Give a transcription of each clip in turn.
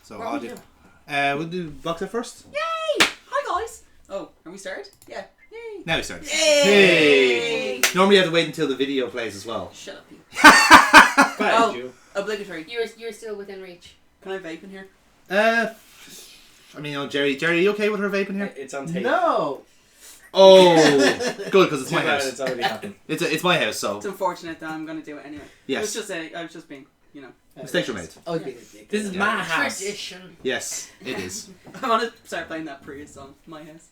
So What I'll we do. do? We'll do box set first. Yay! Hi guys. Oh, are we started? Yeah. Yay. Now we start. Yay! Normally you have to wait until the video plays as well. Shut up, you. Go ahead, you. Obligatory. You're still within reach. Can I vape in here? I mean, Jerry, are you okay with her vaping here? It's on tape. No! Oh, good, because it's Too my bad house. it's already happened. It's my house, so It's unfortunate that I'm going to do it anyway. yes. It was just I was just being, you know. Mistakes were made. I was being a dick. This is Yeah. my house. Tradition. Yes, it is. I want to start playing that Prius song, My House.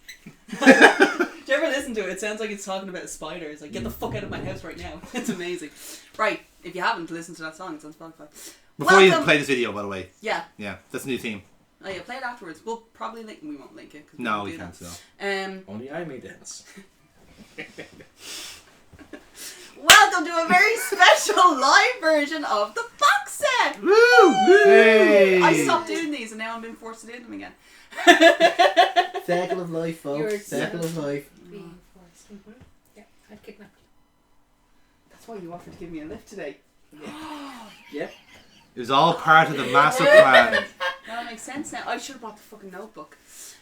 Do you ever listen to it? It sounds like it's talking about a spider. It's like, get the fuck out of my house right now. It's amazing. Right, if you haven't listened to that song, it's on Spotify. Before you Welcome. play this video, by the way. Yeah. Yeah, that's a new theme. Oh yeah, play it afterwards. We'll probably link. We won't link it. 'Cause No, won't we do can't. that. No. Only I may dance. Welcome to a very special live version of the box set. Woo! Hey! I stopped doing these and now I'm being forced to do them again. Circle of life, You're folks. Circle of life. Being forced. Mm-hmm. Yeah, I've kidnapped you. That's why you offered to give me a lift today. Yeah. It was all part of the master plan. That makes sense now. I should have brought the fucking notebook.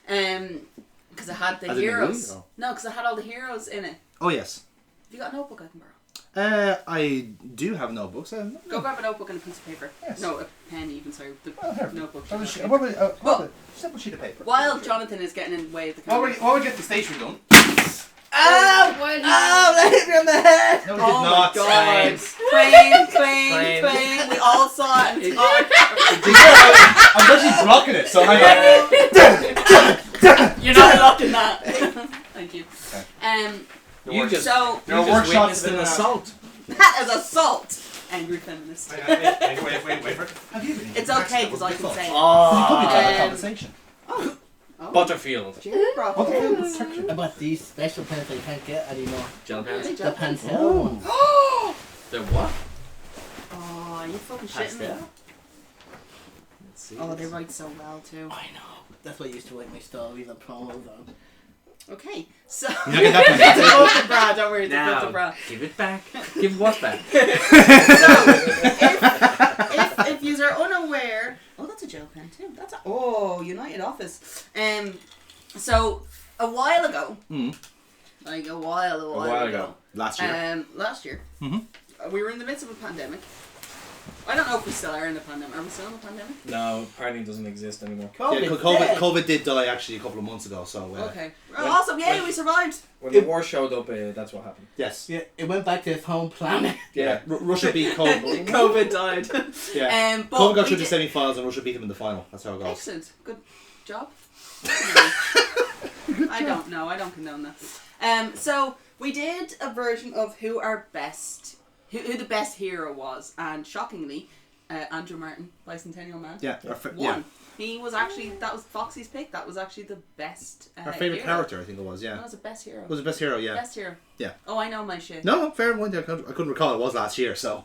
Because I had the As in the heroes. movie, or? No, because I had all the heroes in it. Oh yes. Have you got a notebook I can borrow? I do have notebooks. Go grab a notebook and a piece of paper. Yes. No, a pen even, sorry. The notebook. Simple sheet of paper. While Jonathan is getting in the way of the camera. While we get the station done. Ow! Well, That hit me on the head! No, we Oh did my not. god. Claim. Claim. We all saw it. And I'm actually blocking it, so hang on. you're not blocking that. Thank you. You just, So, There are you just workshops witnessed that an are- assault. that is assault. Angry feminist. Wait for it. Have you been? It's okay because I can say it. Oh. conversation. Oh. Butterfield. Jerry brought pens. I bought these special pens that you can't get anymore. Gel pens. The Pentel ones. The what? Oh, you fucking shitting me. Pastel. Let's see. Oh, they write so well too. I know. That's why I used to write my stories and promos on. Okay, so. You don't get that It's pen. above the bra, don't worry, it's above the Now, bra. give it back. Give what back? If you are unaware, oh, that's a gel pen too. That's a United Office. So a while ago, like a while ago, Last year. last year, Mhm. we were in the midst of a pandemic. I don't know if we still are in the pandemic. Are we still in the pandemic? No, apparently it doesn't exist anymore. Yeah, COVID did die actually a couple of months ago, so Okay. Awesome! Yay, we survived. When the war showed up, that's what happened. yes. Yeah, it went back to its home planet. Yeah. Russia beat COVID. COVID died. Yeah. But COVID got we through the did- semi-finals and Russia beat them in the final. That's how it goes. Excellent. Good job. I don't know. I don't condone that. So we did a version of who our best, who the best hero was, and shockingly, Andrew Martin, Bicentennial Man, Yeah. won. He was actually, that was Foxy's pick. That was actually the best. Our favourite hero. character, I think it was. Yeah. That was the best hero. Was the best hero? Yeah. Best hero. Yeah. Oh, I know my shit. No, fair point. I couldn't recall. It was last year, so.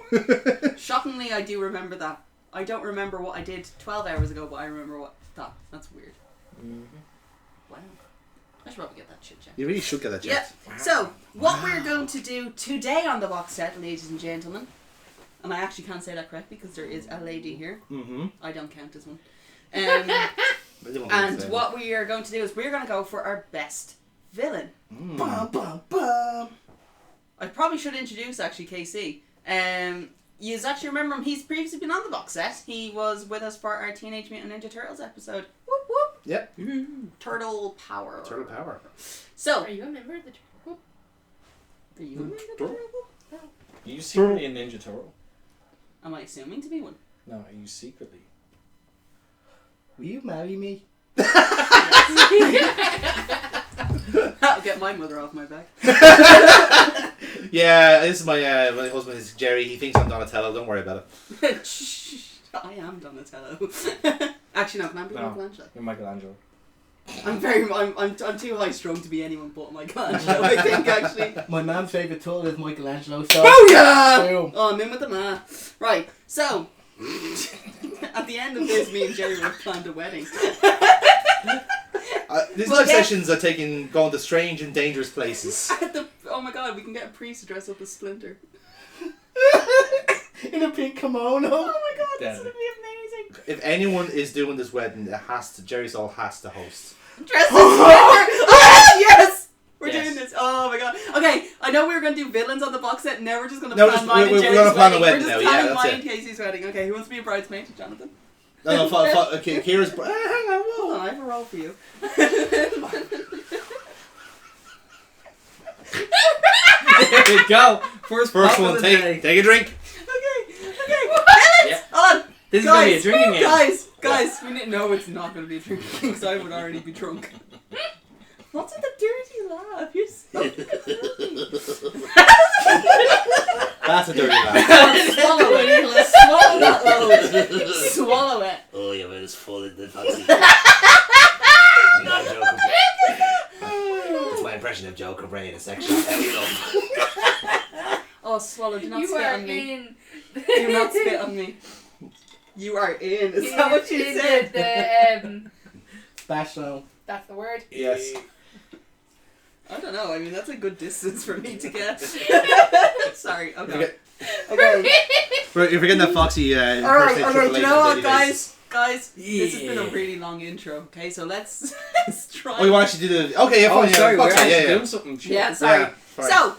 Shockingly, I do remember that. I don't remember what I did 12 hours ago, but I remember what that. That's weird. Wow. I should probably get that shit checked. You really should get that Yeah. checked. So, what we're going to do today on the box set, ladies and gentlemen, and I actually can't say that correctly because there is a lady here. Mm-hmm. I don't count as one. And What we are going to do is we're going to go for our best villain. Mm. Bum, bum, bum. I probably should introduce actually KC. You actually remember him. He's previously been on the box set. He was with us for our Teenage Mutant Ninja Turtles episode. Whoop whoop. Yep. Turtle power. Turtle power. So, Are you a member of the Turtle? are you a member of the Turtle? Turtle? Are you secretly a Ninja Turtle? Am I assuming to be one? No, are you secretly? Will you marry me? That'll get my mother off my back. Yeah, this is my husband is Jerry. He thinks I'm Donatello. Don't worry about it. I am Donatello. Actually, no, can I be No. Michelangelo? You're Michelangelo. I'm too high strung to be anyone but Michelangelo, I think, actually. My man's favourite tool is Michelangelo, so... Booyah! Boom. Oh, I'm in with the man. Right, so, at the end of this, me and Jerry would have planned a wedding. These Well, live yeah. sessions are going to strange and dangerous places. Oh my god, we can get a priest to dress up as Splinter. In a pink kimono. Oh my god, this Deadly. would be amazing. if anyone is doing this wedding, Jerry Soul has to host. Dress as Splinter. Yes! We're Yes. doing this. Oh my god. Okay, I know we were going to do villains on the box set. Now we're just going to No, plan just- mine and we're Jerry's gonna plan a wedding. wedding We're just now, yeah, planning that's mine it. and Casey's wedding. Okay, who wants to be a bridesmaid? Jonathan? No, okay, Kira's... hang on, Hold whoa. on, I have a role for you. There we go. First pop First of one, the day. take a drink. Okay. Villains! Yeah. Hold on. This is gonna be a drinking game. Guys, we need. No, it's not going to be a drinking game because I would already be drunk. What's with the dirty laugh? You're so dirty. That's a dirty laugh. Swallow it. Swallow that load. Swallow it. Oh, yeah, man, it's full in the taxi. I'm not joking. It's my impression of Joker Brain, a sexual heavy love. Oh, swallow. Do not You spit are on me. in. Do not spit on me. You are in. Is that what you in said? The, Special. that's the word. Yes. I don't know. I mean, that's a good distance for me to get. Sorry. Okay. Okay. Okay. You're forgetting that Foxy... Alright, Triple do H you know on a what, daily guys? basis. Guys, this has been a Yeah. really long intro. Okay, so let's try. Oh, you want to actually do the... Okay, yeah, Oh, fine, sorry, yeah, we're Foxy, actually yeah. doing something. Shit. Yeah, sorry. Yeah, fine. So,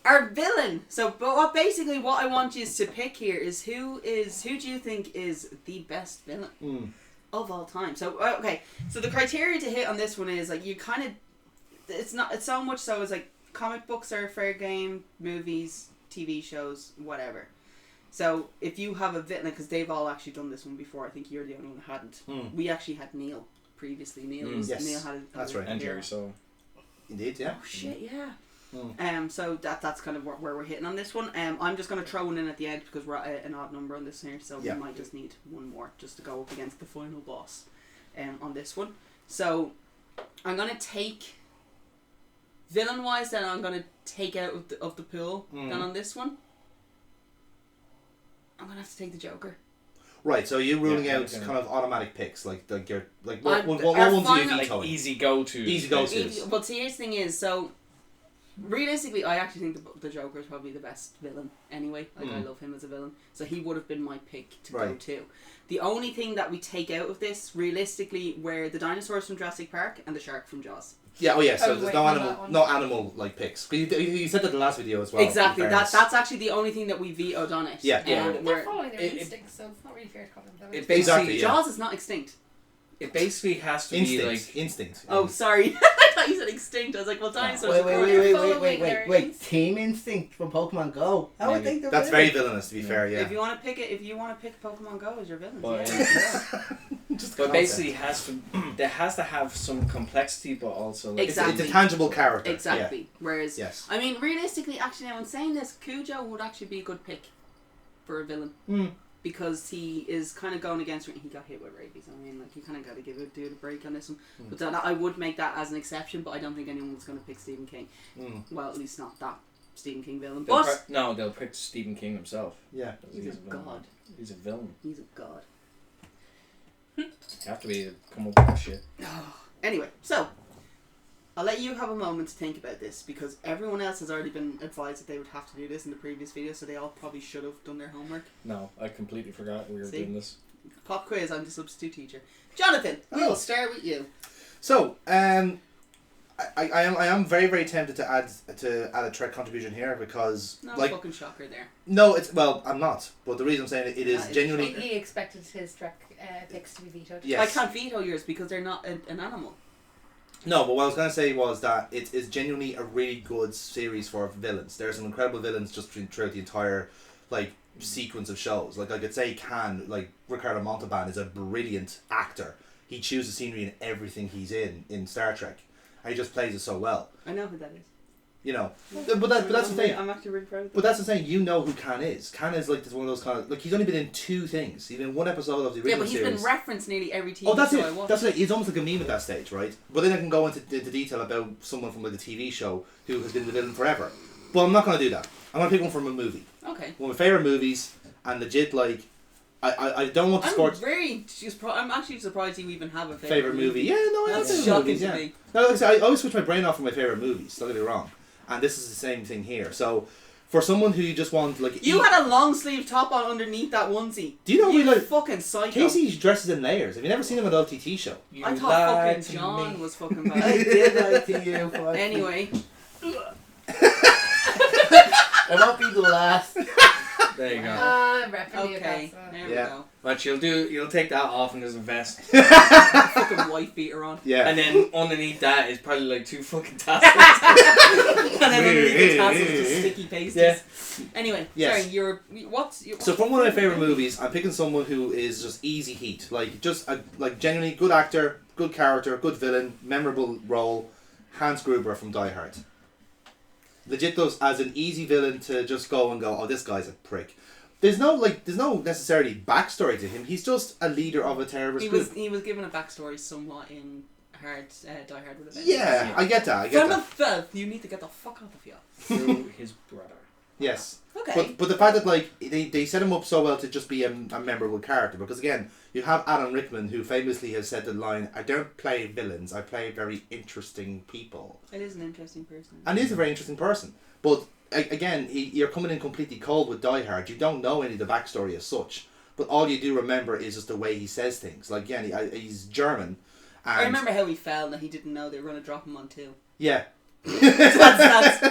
our villain. So, but what basically what I want you to pick here is who do you think is the best villain Mm. of all time? So, okay, so the criteria to hit on this one is like you kind of, it's so much so as like comic books are fair game, movies, TV shows, whatever. So if you have a villain, because they've all actually done this one before, I think you're the only one that hadn't. Mm. We actually had Neil previously. Neil Yes, had that's right. And Jerry Soul. Indeed, yeah. Oh shit, yeah. Mm. So that's kind of where we're hitting on this one. I'm just gonna throw one in at the end because we're at an odd number on this here, so Yeah. we might just need one more just to go up against the final boss, on this one. So I'm gonna take villain wise. Then I'm gonna take out of the pool. Mm. Then on this one, I'm gonna have to take the Joker. Right, so you're ruling Yeah, out okay. kind of automatic picks, like you're like I'm- what our ones are you final- vetoing? Like easy go-to. Easy go-to. But see, here's the thing is, so realistically, I actually think the Joker is probably the best villain anyway. Like, I love him as a villain. So he would have been my pick to go Right. to. The only thing that we take out of this, realistically, were the dinosaurs from Jurassic Park and the shark from Jaws. Yeah, oh yeah, so I was there's waiting no on that animal, one. no animal like picks. But you said that in the last video as well. Exactly. in fairness. That's actually the only thing that we vetoed on it. Yeah. Yeah. Um, They're where following their it- instincts, so it's not really fair to call them that. It basically, Exactly, yeah. Jaws is not extinct. it basically has to instinct. be like. Instinct. Oh, sorry. I thought you said extinct. I was like, well, dinosaurs. Wait, wait, are wait, cool. wait, Following wait, wait, their wait, wait. instinct. Team Instinct from Pokemon Go. I would Maybe. think they're That's very villain. villainous, to be fair. Yeah. If you want to pick it, if you want to pick Pokemon Go as your villain, But, yeah. Just but concept. basically, there has to have some complexity, but also like, Exactly. It's a tangible character. Exactly. Whereas, Yes. I mean, realistically, actually, now in saying this, Cujo would actually be a good pick for a villain Yeah. because he is kind of going against. He got hit with rabies. I mean, like you kind of got to give a dude a break on this one. But that, I would make that as an exception. But I don't think anyone's going to pick Stephen King. Well, at least not that Stephen King villain. But they'll pick Stephen King himself. Yeah. he's a villain. god. He's a villain. He's a god. You have to be to come up with that shit. Anyway, so I'll let you have a moment to think about this because everyone else has already been advised that they would have to do this in the previous video, so they all probably should have done their homework. No, I completely forgot we were See? doing this. Pop quiz, I'm the substitute teacher. Jonathan, we'll Oh. start with you. So, I am very very tempted to add a Trek contribution here because No like fucking shocker there. no, it's well I'm not, but the reason I'm saying it is That is genuinely He expected his Trek picks to be vetoed. yes. I can't veto yours because they're not an animal. No, but what I was going to say was that it is genuinely a really good series for villains. There are some incredible villains just throughout the entire like sequence of shows. Like I could say Ricardo Montalban is a brilliant actor. He chews the scenery in everything he's in Star Trek. And he just plays it so well. I know who that is. You know. But that's the thing. I'm actually really proud of But that's the thing, you know who Khan is. Khan is like one of those kind of... Like, he's only been in 2 things. He's been in 1 episode of the Yeah, original but he's series. been referenced nearly every TV Oh, that's show it. I watch. That's it. He's almost like a meme at that stage, right? But then I can go into detail about someone from like the TV show who has been the villain forever. But I'm not going to do that. I'm going to pick one from a movie. Okay. One of my favourite movies, and legit, like... I don't want to score... I'm actually surprised you even have a Favourite movie. Yeah, no, I like That's favorite shocking movies, to yeah. me. No, like I said, I always switch my brain off from my favourite movies, don't get me wrong. And this is the same thing here. So, For someone who you just want, like... You had a long sleeve top on underneath that onesie. Do you know You we like... fucking psycho. Casey dresses in layers. Have you never seen him at an LTT show? You I thought lied fucking to John me. was fucking I bad. did like to you. Fuck. Anyway. I won't be the last. There you go. Repping Okay. Newcastle. There we Yeah. go. But you'll take that off and there's a vest. Fucking white beater on. Yeah. And then underneath that is probably like 2 fucking tassels. And then underneath the tassels, just sticky pasties. Yeah. Anyway, Yes. sorry, what's... So from one of my favourite movies, I'm picking someone who is just easy heat. Like, just a genuinely good actor, good character, good villain, memorable role. Hans Gruber from Die Hard. Legit does as an easy villain to just go and go, oh, this guy's a prick. There's no necessarily backstory to him. He's just a leader of a terrorist group. He was given a backstory somewhat in Die Hard would have been. Yeah, I get that. From the filth, you need to get the fuck out of here. Through his brother. Yes. Okay. But the fact that like they set him up so well to just be a memorable character, because again you have Alan Rickman who famously has said the line, "I don't play villains, I play very interesting people," It is an interesting person. and he's a very interesting person. But again, you're coming in completely cold with Die Hard. You don't know any of the backstory as such, but all you do remember is just the way he says things. Like again, he's German. And I remember how he fell and that he didn't know they were going to drop him on 2. Yeah. That's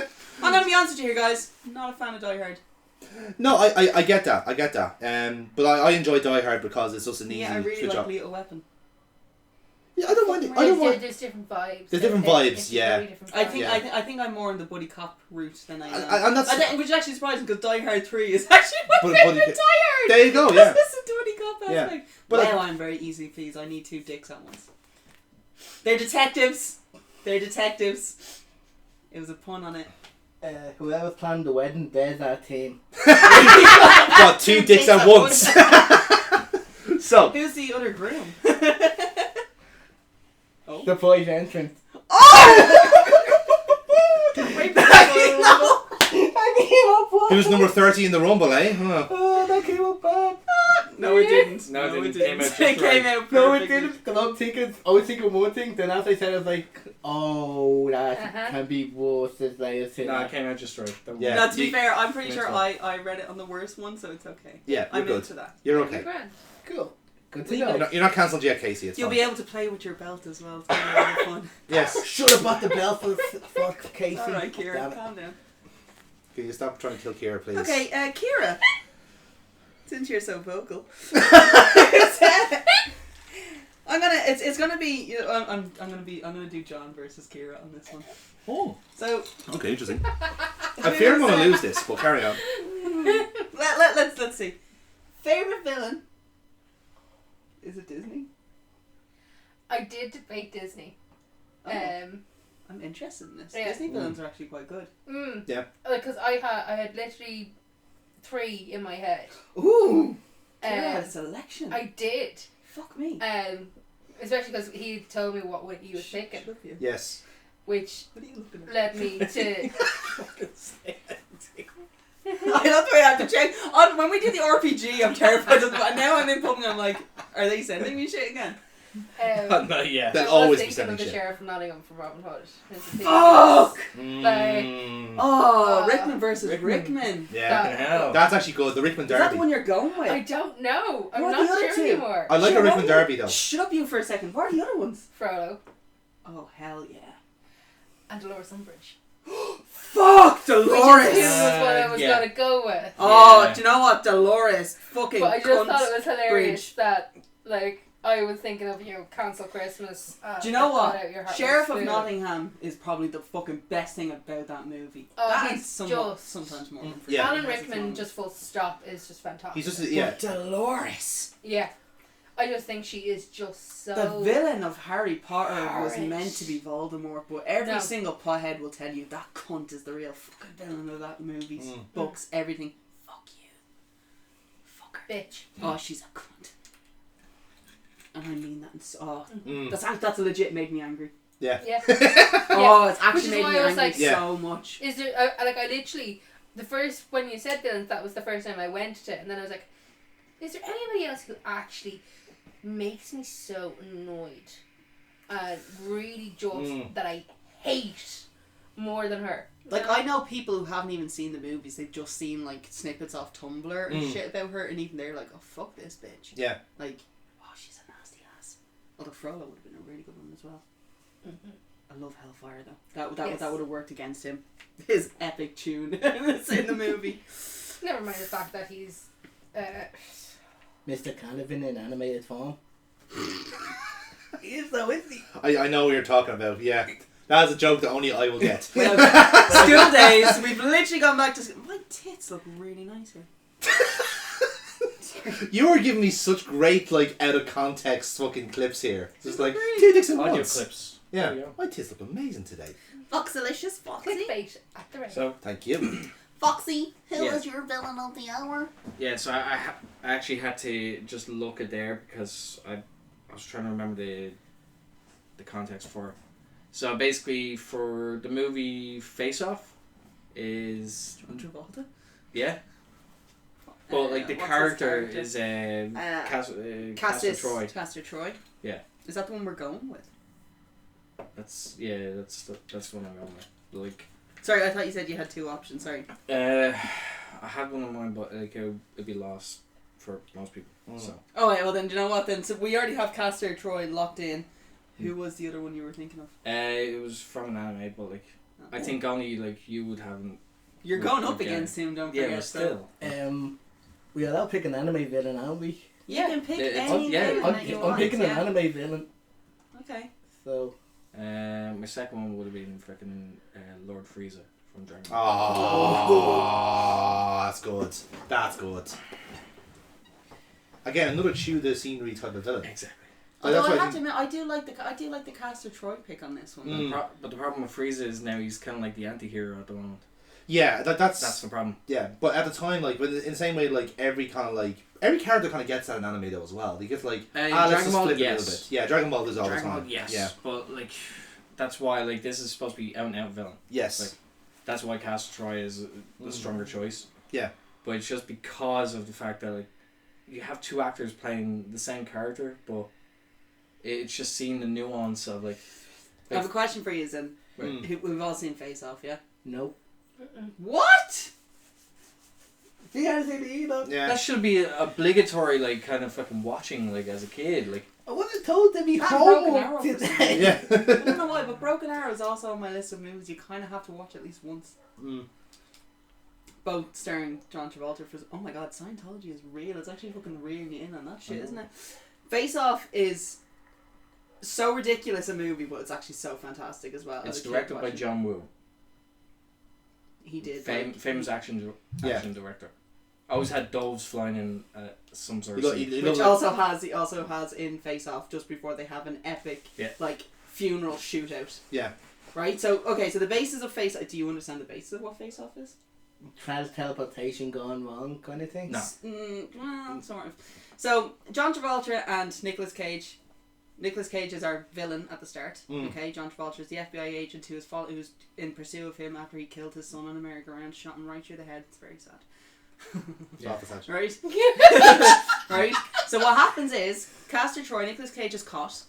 I'm going to be honest with you here, guys. Not a fan of Die Hard. No, I get that. I get that. But I enjoy Die Hard because it's just an easy Yeah, I really switch like off. Lethal Weapon. Yeah, I don't mind it. I don't mind. There's different vibes. There's different vibes, yeah. Very different I vibes. think Yeah. I think I'm more on the buddy cop route than I am. And that's which is actually surprising because Die Hard 3 is actually my Buddy- favorite buddy- Die Hard. There you go, yeah. This is the buddy cop Yeah. aspect. But Well, I'm very easy please. I need 2 dicks at once. They're detectives. They're detectives. It was a pun on it. Whoever's planned the wedding, there's that team. Got 2 dicks at once. So Who's the other groom? Oh. The boys' entrance. Right back in the- I came up with. who's number 30 in the Rumble, eh? Huh. Oh, that came up bad. No, it didn't. No, it didn't. Came out just It came right. out No, it perfectly. didn't. Cause I was thinking one thing. Then after I said it, I was like, oh, that Uh-huh. can be worse. As I said, No, it came out just right. Don't Yeah. No, to be You- fair, I'm pretty Next sure one. I read it on the worst one, so it's okay. Yeah, you're I'm good. into that. You're You're okay. grand. cool. Good to We know. You're not cancelled yet, Casey. It's You'll fine. be able to play with your belt as well. It's gonna be really fun. Yes. Should have bought the belt for fuck Casey. All right, Kira, Damn it. calm down. Can you stop trying to kill Kira, please? Okay, Kira. Since you're so vocal, I'm gonna. It's gonna be. You know, I'm gonna do John versus Kira on this one. Oh. So Okay, interesting. I fear I'm gonna lose this, but carry on. let's see. Favorite villain. Is it Disney? I did debate Disney. Oh. I'm interested in this. Yeah. Disney villains are actually quite good. Yeah. Because I had literally 3 in my head. Ooh. Kira had a Um, selection. I did. Fuck me. Especially because he told me what he was picking, Love you. Yes. which What are you looking at? led me to. I love the way I have to check. When we do the RPG, I'm terrified of and now I'm in public and I'm like, are they sending me shit again? Not yet. They'll I was always be thinking sending of the shit. Sheriff from Nottingham from Robin Hood. Fuck! Mm. Oh, Uh, Rickman versus Rickman. Rickman. Yeah. Fucking hell. That's actually good. The Rickman Is that the Derby. one you're going with? I don't know. I'm What are the not other sure two? anymore. I like Sure, a Rickman what? Derby though. Shut up you for a second. What are the other ones? Frollo Oh, hell yeah. and Dolores Umbridge. Fuck, Which is Dolores! who was what I was Yeah. gonna go with. Oh, Yeah. do you know what? Dolores. Fucking But I just cunt. thought it was hilarious Bridge. that, like, I was thinking of, cancel Christmas. Do you know cut what? out your heart Sheriff with of a spoon. Nottingham is probably the fucking best thing about that movie. Oh, That he's is somewhat, just- sometimes more unforgiving. Yeah. Alan as it's Rickman, long. just full stop, is just fantastic. He's just yeah. But Dolores. Yeah. I just think she is just so... The villain of Harry Potter was Harry. meant to be Voldemort, but every No. single pothead will tell you that cunt is the real fucking villain of that movies, books, everything. Fuck you. Fuck her. bitch. Oh, she's a cunt. And I mean that. Mm. That's legit made me angry. Yeah. Yeah. Oh, it's Which actually is made why me I was angry like- Yeah. so much. Is there... I literally... When you said villains, that was the first time I went to it, and then I was like, is there anybody else who actually makes me so annoyed and really just that I hate more than her. Like, I know people who haven't even seen the movies, they've just seen, like, snippets off Tumblr and shit about her, and even they're like, oh, fuck this bitch. Yeah. Like, oh, she's a nasty ass. Although Frollo would have been a really good one as well. Mm-hmm. I love Hellfire, though. That Yes. would have worked against him. His epic tune that's in the movie. Never mind the fact that he's Mr. Canavan in animated form. He is, though, isn't he? I know what you're talking about, yeah. That is a joke that only I will get. Well, school days, we've literally gone back to school. My tits look really nice here. You were giving me such great, like, out of context fucking clips here. Just like, Really? two dicks in Audio once. clips. Yeah. There you go. My tits look amazing today. Foxalicious, Foxy. clickbait at the rate. So Thank you. Foxy, who Yeah. is your villain of the hour? yeah, so I actually had to just look at there because I was trying to remember the context for it. So basically, for the movie Face Off, is John Travolta? yeah, but like the What's his character character? is Castor Troy. Castor Troy. Yeah. Is that the one we're going with? That's the one I'm going with. Like, Sorry, I thought you said you had two options. Sorry. I had one in mind, but like it'd be lost for most people. So Oh wait, well then, do you know what then? So we already have Castor Troy locked in. Who was the other one you were thinking of? it was from an anime, but like I think only like you would have. You're going up Okay. against him, don't Yeah, forget. but so- still. We allowed to pick an anime villain, aren't we? You can pick It's- any yeah, villain that you I'm want. picking yeah. an anime villain. Okay. So My second one would have been freaking Lord Frieza from Dragon Oh, Ball. that's good. That's good. Again, another chew the scenery type of villain. Exactly. Although That's I why have to admit, I do like the Castor Troy pick on this one. Mm. But the problem with Frieza is now he's kind of like the anti-hero at the moment. Yeah, that's That's the problem. yeah. But at the time, like, in the same way, like every character kind of gets that in anime though as well. They get like let's Dragon just Ball, flip it a yes. little bit. Yeah, Dragon Ball does all Dragon the Ball, time. yes. Yeah. But like, that's why like this is supposed to be out and out villain. Yes. Like, that's why Castor Troy is the stronger choice. Yeah. But it's just because of the fact that like you have two actors playing the same character, but it's just seeing the nuance of like. I have a question for you, Zen. Mm. We've all seen Face Off, yeah? nope. What? He has it either. Yeah. That should be obligatory, like kind of fucking watching, like as a kid, like. I wasn't told to be And Broken Arrow home for some today. Yeah. I don't know why, but Broken Arrow is also on my list of movies you kind of have to watch at least once. Mm. Both starring John Travolta. Oh my god, Scientology is real. It's actually fucking rearing you in on that shit, isn't it? Face Off is so ridiculous a movie, but it's actually so fantastic as well. It's as a kid directed by watching. John Woo, He did. famous action Yeah. director. Always had doves flying in some sort You of look, scene. you Which look like, he also has in Face Off just before they have an epic Yeah. like funeral shootout. yeah. Right? So okay, so the basis of Face Off, do you understand the basis of what Face Off is? Trans teleportation gone wrong kind of thing. No. Well, sort of. So John Travolta and Nicolas Cage. Nicolas Cage is our villain at the start. Mm. Okay, John Travolta is the FBI agent who's in pursuit of him after he killed his son on a merry-go-round, shot him right through the head. It's very sad. It's off the side. Right? Right? So what happens is, Castor Troy, Nicolas Cage is caught,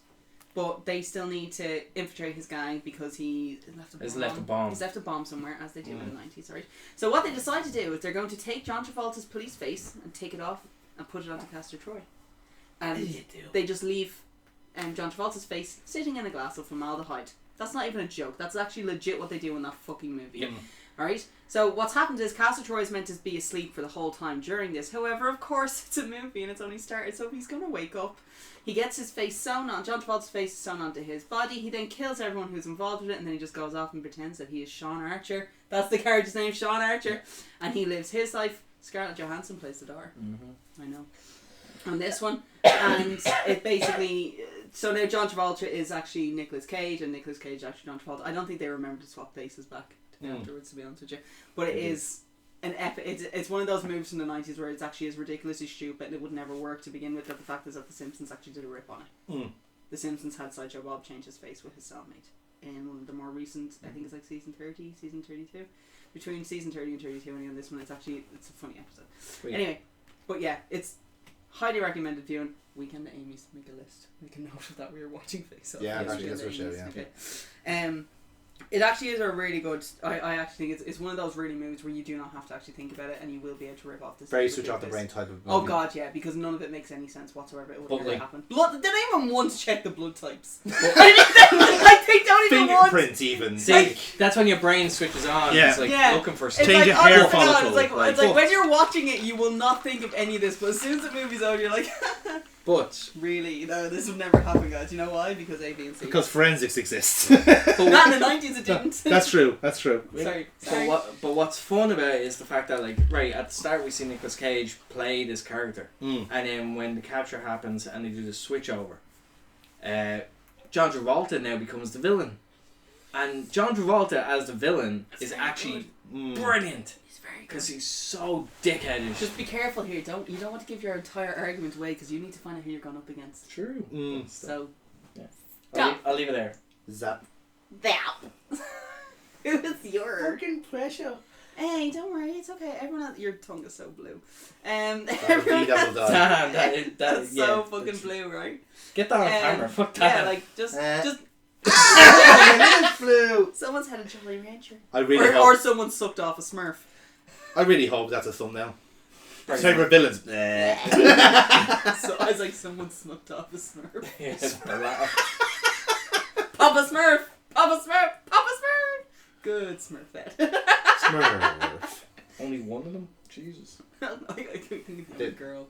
but they still need to infiltrate his gang because he left a bomb. He's left a bomb. He's left a bomb somewhere, as they do in the 90s, right? So what they decide to do is they're going to take John Travolta's police face and take it off and put it onto Castor Troy. And they just leave John Travolta's face sitting in a glass of formaldehyde. That's not even a joke. That's actually legit what they do in that fucking movie. Yep. Alright? So what's happened is Castor Troy is meant to be asleep for the whole time during this. However, of course, it's a movie and it's only started, so he's going to wake up. He gets his face sewn on, John Travolta's face is sewn onto his body. He then kills everyone who's involved with it, and then he just goes off and pretends that he is Sean Archer. That's the character's name, Sean Archer. And he lives his life. Scarlett Johansson plays the daughter. Mm-hmm. I know. On this one. And it basically... So now John Travolta is actually Nicolas Cage, and Nicolas Cage is actually John Travolta. I don't think they remember to swap places back afterwards, to be honest with you. But it is an epic... It's one of those moves from the 90s where it's actually as ridiculously stupid and it would never work to begin with, but the fact is that The Simpsons actually did a rip on it. Mm. The Simpsons had Sideshow Bob change his face with his cellmate in one of the more recent, I think it's like season 30, season 32. Between season 30 and 32 and on this one, it's a funny episode. Sweet. Anyway, but yeah, it's highly recommended viewing. Weekend at Amy's, make a list. Make a note of that we were watching Face Off. Yeah, Yes, actually, Weekend that's Weekend for at sure, Amy's, yeah. okay. It actually is a really good. I actually think it's one of those really movies where you do not have to actually think about it, and you will be able to rip off this. Very switch off the brain type of movie. Oh god, yeah, because none of it makes any sense whatsoever. It would But, never like- happen. Blood. They don't even once check the blood types. Like they don't even once. Fingerprint even. See, that's when your brain switches on. Yeah. It's like Yeah. looking for It's stuff. Change like, your hair honest to God, follicle, It's like, like- it's like when you're watching it, you will not think of any of this, but as soon as the movie's over, you're like, But really? No, this would never happen, guys. You know why? Because A, B, and C. Because forensics exists. Not in the 90s, it didn't. That's true. That's true. Sorry. but what's fun about it is the fact that like right at the start we see Nicolas Cage play this character, Mm. and then when the capture happens and they do the switch over, John Travolta now becomes the villain, and John Travolta as the villain is very actually Mm. brilliant He's very good. because he's so dickheadish. Just be careful here. You don't want to give your entire argument away because you need to find out who you're going up against. True. Mm. So, I'll leave it there. Zap. that. Who is your? Fucking pressure. Hey, don't worry. It's okay. Everyone else, your tongue is so blue. That Everyone will die. Damn, that that's yeah, so fucking that's- blue, right? Get that on camera. Fuck that. Yeah, like just. Flu. Someone's had a Jolly Rancher. I really Or hope. someone sucked off a Smurf. I really hope that's a thumbnail. Right. Favorite villains. So I was like, someone snuck off a Smurf. Yes. Papa Smurf! Papa Smurf! Papa Smurf! Good Smurfette. Smurf. Only one of them. Jesus. I couldn't think of a Did- girl.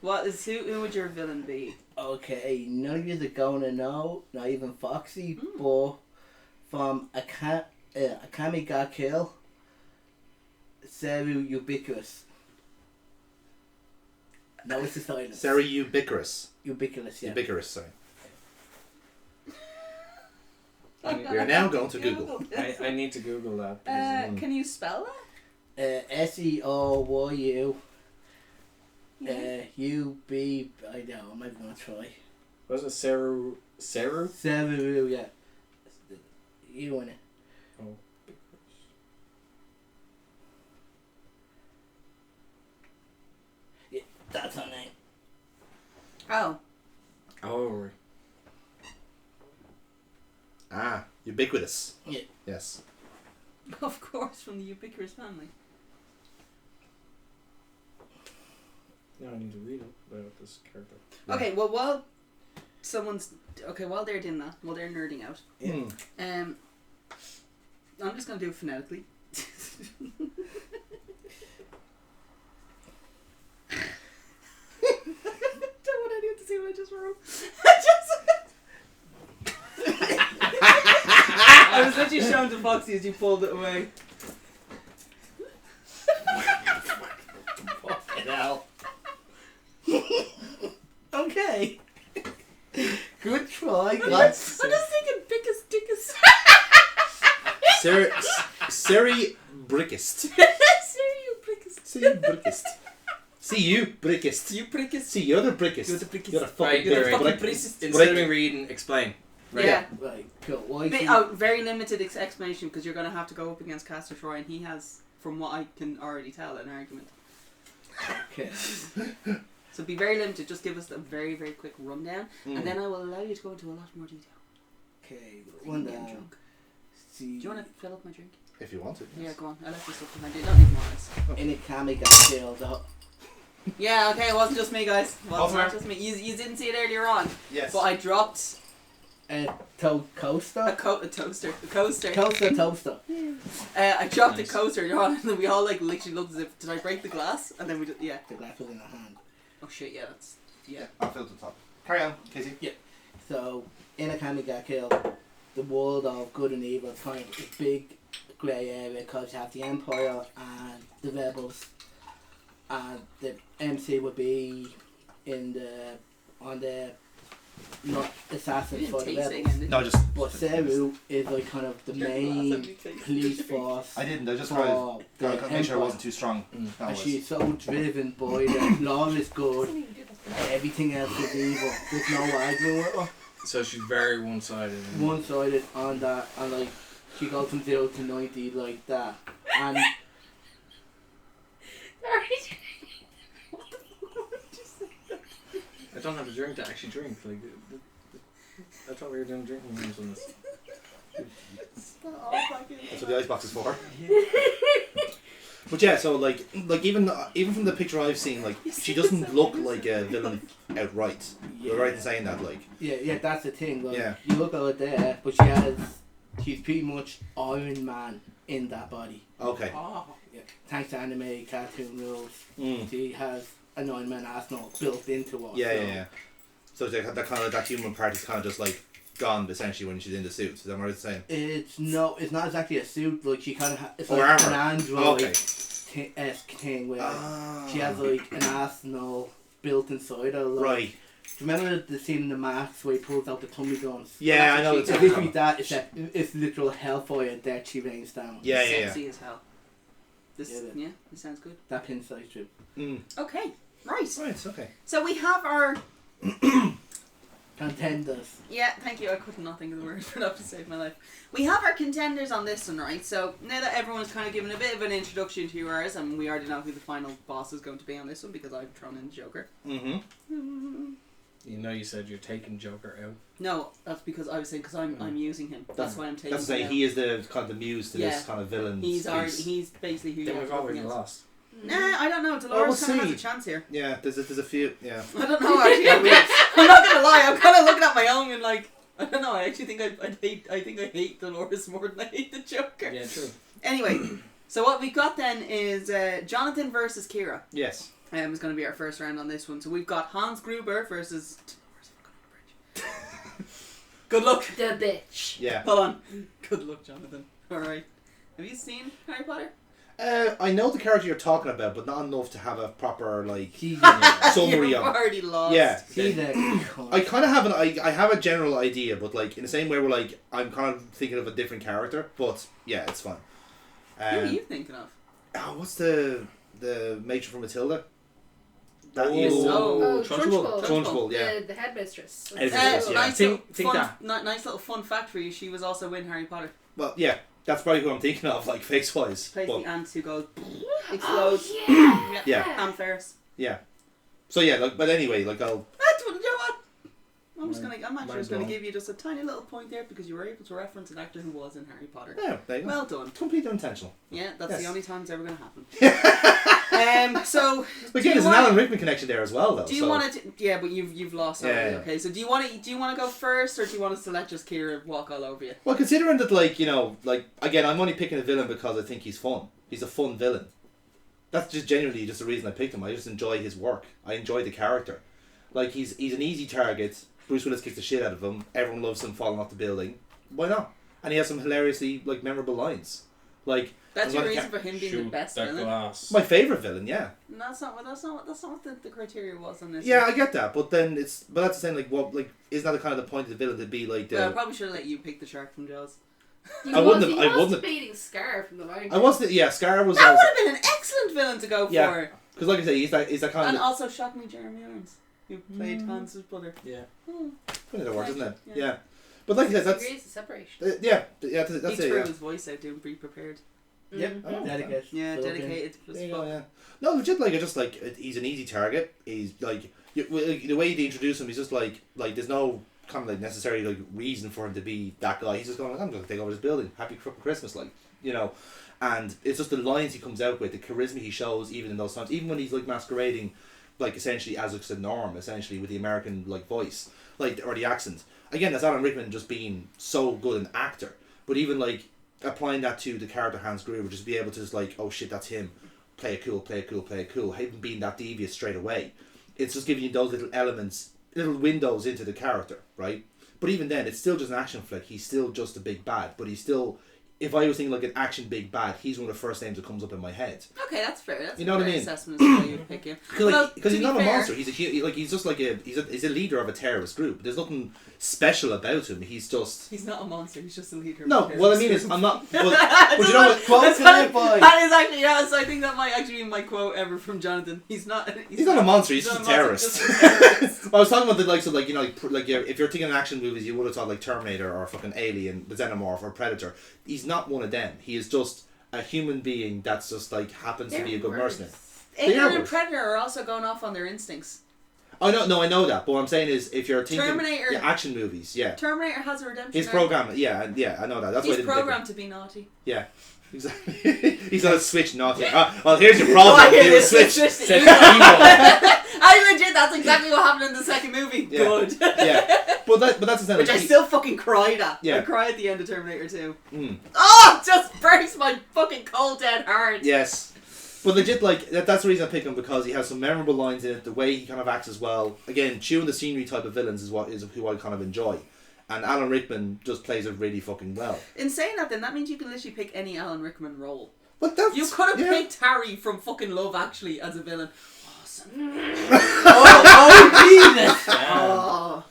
What is who would your villain be? Okay, none of you are gonna know, not even Foxy, Mm. but from Akame ga Kill, Seru Ubiquitous. No, it's the silence. Sarah Ubiquitous. Ubiquitous, yeah. Ubiquitous, sorry. I, We are now going to Google. I need to Google that. because, Can you spell that? Seoyu. Yeah. UB. I know, I'm not gonna try. was it Seru? Seru, yeah. You in it. Oh. Yeah, that's her name. Oh. Oh. Ah, ubiquitous. Yeah. Yes. Of course, from the Ubiquitous family. Now I need to read about this character. Yeah. Okay, well, while they're doing that, while they're nerding out, Mm. I'm just gonna do it phonetically. Don't want anyone to see what I just wrote. I was literally showing to Foxy as you pulled it away. Fucking hell. Okay. Good try, guys. I'm just thinking biggest dickest. Seri Brickist. See you Brickist. See you Brickist. You prickest. See you're the Brickist. You're the Brickist. You're a fucking Right, You're the right. fucking brick. prickest. Instead of me reading, explain. Right. Yeah. Right, cool. Why Very limited explanation because you're going to have to go up against Castor Troy and he has, from what I can already tell, an argument. Okay. So be very limited. Just give us a very, very quick rundown and then I will allow you to go into a lot more detail. Okay, I'm one getting down. drunk. See. Do you want to fill up my drink? If you want to. Yeah, go on. I left this up behind you. Don't need more ice. In a Kami got killed. Yeah, okay, it wasn't just me, guys. It wasn't Elsewhere? just me. You didn't see it earlier on, Yes. but I dropped Coaster? a coaster. Toaster. I dropped Nice. a coaster on, and then we all like literally looked as if, did I break the glass? And then we just, yeah. The glass was in her hand. Oh shit, yeah, that's, yeah. I'll fill the top. Carry on, Casey. So, in a Kami got killed, the world of good and evil is kind of a big grey area because you have the Empire and the Rebels. And the MC would be on the not assassins for the Rebels. No, just. But Seru is like kind of the main police force I didn't. I just for the make sure it Empire. wasn't too strong. Mm. That And was. she's so driven by that law is good, everything else is evil. There's no arguing with her. So she's very one-sided. One-sided on that, and like she goes from 0 to 90 like that. And I don't have a drink to actually drink. Like, I thought we were doing drinking games on this. That's what the icebox is for. But yeah, so like even from the picture I've seen, like she doesn't look like a villain outright. You're right in saying that, like. Yeah, that's the thing. Like, Yeah. you look at her there, but she's pretty much Iron Man in that body. Okay. Oh. Yeah. Thanks to anime, cartoon rules, Mm. she has an Iron Man arsenal built into her. Yeah. So that kind of that human part is kind of just like gone essentially when she's in the suit. Is that what I'm saying? It's not exactly a suit. Like she kind of it's Or like armor. an android Okay. esque thing where Ah. she has like an arsenal built inside her. Like, Right. do you remember the scene in the Max where he pulls out the tummy guns? Yeah, I know. It's It's literally that. It's literal hellfire that she rains down. Yeah. Sexy as hell. This Yeah. this sounds good. That pin size strip. Mm. Okay, right. Right. Okay. So we have our Contenders. yeah. Thank you. I could not think of the word enough to save my life. We have our contenders on this one, right? So now that everyone's kind of given a bit of an introduction to ours, and we already know who the final boss is going to be on this one because I've thrown in the Joker. Mm-hmm. You know, you said you're taking Joker out. No, that's because I was saying because I'm using him. That's why I'm taking. That's to say him out. he is the kind of the muse to Yeah. this kind of villain. He's piece. he's basically who Then you we've have already against. lost. Nah, I don't know. we'll Dolores kind of has see. a chance here. Yeah. There's a few. Yeah. I don't know actually. I'm not gonna lie. I'm kind of looking at my own and like I don't know. I actually think I hate Dolores more than I hate the Joker. Yeah, true. Anyway, so what we got then is Jonathan versus Kira. Yes. Is going to be our first round on this one. So we've got Hans Gruber versus. Good luck. The bitch. Yeah. Hold on. Good luck, Jonathan. All right. Have you seen Harry Potter? I know the character you're talking about, but not enough to have a proper like He's summary You've of. already lost. Yeah. he's a I kind of have I have a general idea, but like in the same way where like I'm kind of thinking of a different character, but yeah, it's fine. Who are you thinking of? Oh, what's the matron from Matilda? That Oh. evil. Oh, Trunchbull. Trunchbull, yeah. The headmistress. Headmistress, yeah. Nice, Think little fun, that. nice little fun fact for you. She was also in Harry Potter. Well, yeah, that's probably who I'm thinking of, like face wise. Plays But the ant who goes explodes. Oh, yeah. Yeah. Anne Ferris. so yeah, like, but anyway, like I'll. That's what. You know what? I'm actually Mine's just gonna wrong. give you just a tiny little point there because you were able to reference an actor who was in Harry Potter. Yeah, there you go. Well done. Completely unintentional. Yeah, that's Yes. the only time it's ever gonna happen. So. But do again, you there's an wanna- Alan Rickman connection there as well, though. Do you so. want to? Yeah, but you've lost Yeah, already. yeah. Okay, so do you want to go first, or do you want us to let just Kira walk all over you? Well, considering that, like, you know, like, again, I'm only picking a villain because I think he's fun. He's a fun villain. That's just genuinely just the reason I picked him. I just enjoy his work. I enjoy the character. Like, he's an easy target. Bruce Willis kicks the shit out of him. Everyone loves him falling off the building. Why not? And he has some hilariously, like, memorable lines. Like, That's I'm your gonna reason for him being the Shoot best that villain. glass. my favourite villain, yeah. No, that's not what the criteria was on this. Yeah, I get that, but then it's... But that's the thing, like, what, like, isn't that the kind of the point of the villain to be, like, the... Well, I probably should have let you pick the shark from Jaws. I wouldn't have- I He was wouldn't have- debating Scar from the Lion I King. wasn't... Yeah, Scar was... That would have been an excellent villain to go Yeah. for. Because, like I say, he's that kind And of... also shock me, Jeremy Irons, who played Hans's brother. Yeah. Oh, Funny that works, isn't it? Yeah. Yeah. But like I said, that's... Degrees of separation. yeah, that's he it, threw yeah. his voice out doing Be Prepared. Yep, Oh, dedicated. Yeah, So, dedicated. There as you go, fuck. yeah. No, legit, like, I just, like, he's an easy target. He's, like, the way they introduce him, he's just, like, there's no kind of, like, necessary, like, reason for him to be that guy. He's just going, like, I'm going to take over this building. Happy fucking Christmas, like, you know. And it's just the lines he comes out with, the charisma he shows, even in those times. Even when he's, like, masquerading, like, essentially as a norm, essentially, with the American, like, voice, like, or the accent. Again, that's Alan Rickman just being so good an actor. But even, like, applying that to the character Hans Gruber, just be able to just, like, oh shit, that's him. Play it cool, play it cool, play it cool. Him being that devious straight away. It's just giving you those little elements, little windows into the character, right? But even then, it's still just an action flick. He's still just a big bad. But he's still... If I was thinking like an action big bad, he's one of the first names that comes up in my head. Okay, that's fair. That's You know a what I fair mean? assessment as to why you'd pick him. Because to he's be not a fair- monster. He's just like he's a leader of a terrorist group. There's nothing special about him. He's just... He's not a monster. He's just a leader. No, of a what I mean terrorist is, group. I'm not... But That's you know what? Quote that's to funny. live by. That is actually, yeah, so I think that might actually be my quote ever from Jonathan. He's not He's not a monster. He's not just a terrorist. just a terrorist. I was talking about the likes of, like, you know, like if you're thinking action movies, you would have thought like Terminator or fucking Alien, the Xenomorph or Predator. He's not one of them. He is just a human being that's just like happens to be a good mercenary. Alien They are and worse. Predator are also going off on their instincts. I know that, but what I'm saying is, if you're thinking Terminator. action movies, Terminator has a redemption. his arc. program, yeah, I know that. That's why I He's didn't pick him. programmed to be naughty. Yeah, exactly. He's on a switch, naughty. Well, here's your problem. Oh, He was switch. switched. I legit. That's exactly what happened in the second movie. Yeah. Good. Yeah, but that's the thing. Which I still fucking cried at. Yeah. I cried at the end of Terminator 2. Mm. Oh, it just breaks my fucking cold dead heart. Yes. But legit, like, that's the reason I pick him, because he has some memorable lines in it, the way he kind of acts as well. Again, chewing the scenery type of villains is who I kind of enjoy. And Alan Rickman just plays it really fucking well. In saying that, then, that means you can literally pick any Alan Rickman role. But that's, You could have yeah. picked Harry from fucking Love Actually as a villain. Oh, son. Jesus! Oh.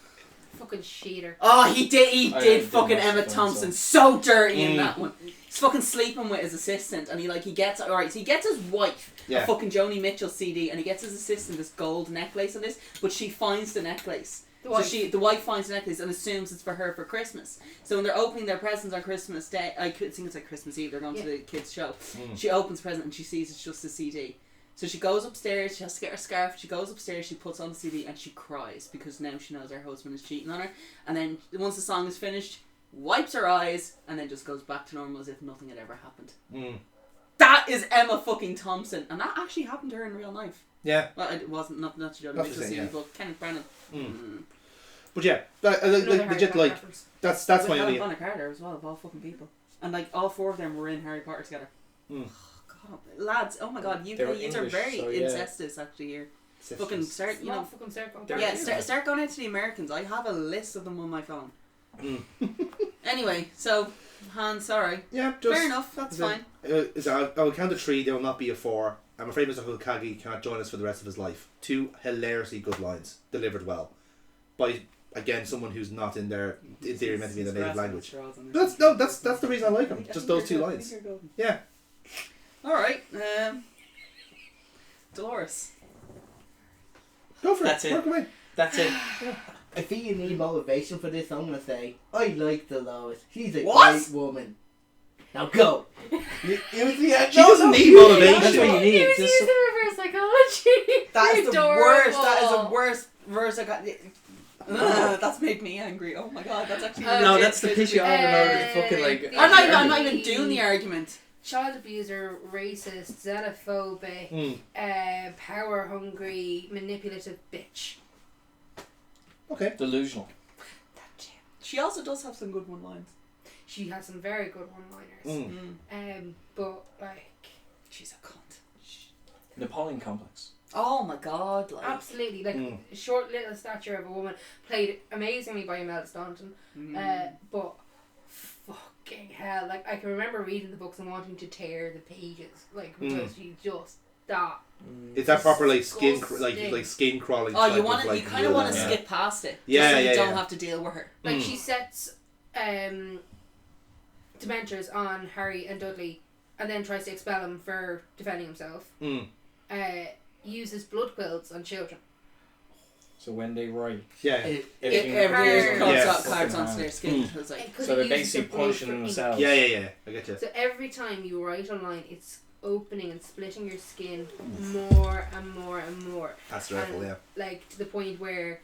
Fucking cheater. Oh, he did I did didn't fucking watch Emma the film, Thompson so dirty in Mm. that one. He's fucking sleeping with his assistant, and he gets alright. So he gets his wife Yeah. a fucking Joni Mitchell CD, and he gets his assistant this gold necklace on this, but she finds the necklace. The wife. So the wife finds the necklace and assumes it's for her for Christmas. So when they're opening their presents on Christmas Day, I think it's like Christmas Eve. They're going to the kids' show. She opens the present and she sees it's just a CD. So she goes upstairs, she has to get her scarf, she goes upstairs, she puts on the CD and she cries because now she knows her husband is cheating on her. And then once the song is finished, wipes her eyes and then just goes back to normal as if nothing had ever happened. Mm. That is Emma fucking Thompson. And that actually happened to her in real life. Yeah. Well, it wasn't, not to Jodie Not Mitchell to say, CD, yeah. but Kenneth Branagh. Mm. But yeah, like, Another Harry legit, Potter like, reference. that's With my Helen only... Bonham Carter as well, of all fucking people. And like all four of them were in Harry Potter together. Mm. God, lads, oh my god, They were UK youths are English, very so, yeah. incestuous actually here. Fucking start, you know. Fucking start going They're Yeah, cute. start going into the Americans. I have a list of them on my phone. Mm. Anyway, so Han, sorry. Yeah, just... Fair enough, that's fine. I'll count to 3, there will not be a 4. I'm afraid Mr. Hokage cannot join us for the rest of his life. 2 hilariously good lines, delivered well. By, again, someone who's not in their, in theory, meant to be in their native language. That's the reason I like him, just those 2 lines. Yeah. Alright, Dolores. Go for That's it. it. Work away. That's it. I think you need motivation for this. I'm gonna say I like Dolores. She's a What? great woman. Now go. You see, She doesn't need motivation. That's what you need. He was Just- using reverse psychology. That You're is the worst. That is the adorable. worst verse I got. That's made me angry. Oh my god, that's actually. No, No, legit that's the pissed piss me you off. off about it. Fucking like. I'm not even doing the argument. Child abuser, racist, xenophobic, power hungry, manipulative bitch. Okay. Delusional. She also does have some good one-lines. She has some very good one-liners. But like, She's a cunt. Napoleon complex. Oh my god, like. absolutely, like short little stature of a woman, played amazingly by Imelda Staunton. But fucking hell, like I can remember reading the books and wanting to tear the pages, like because she just that. Is that proper like skin Disgusting. like skin crawling? Oh, type you of, want to? like, You kind of want to villain? skip past it. Yeah, just so yeah, you don't yeah. have to deal with her. Like she sets dementors on Harry and Dudley, and then tries to expel him for defending himself. Uses blood quills on children. So when they write, Yeah. everything Every year Hard. cuts Yeah. cards onto Fucking their skin. It was like, And 'cause so it they're uses basically the blood for punishing ink. themselves. Yeah. I get you. So every time you write a line, it's opening and splitting your skin more and more and more. That's dreadful. Yeah. Like to the point where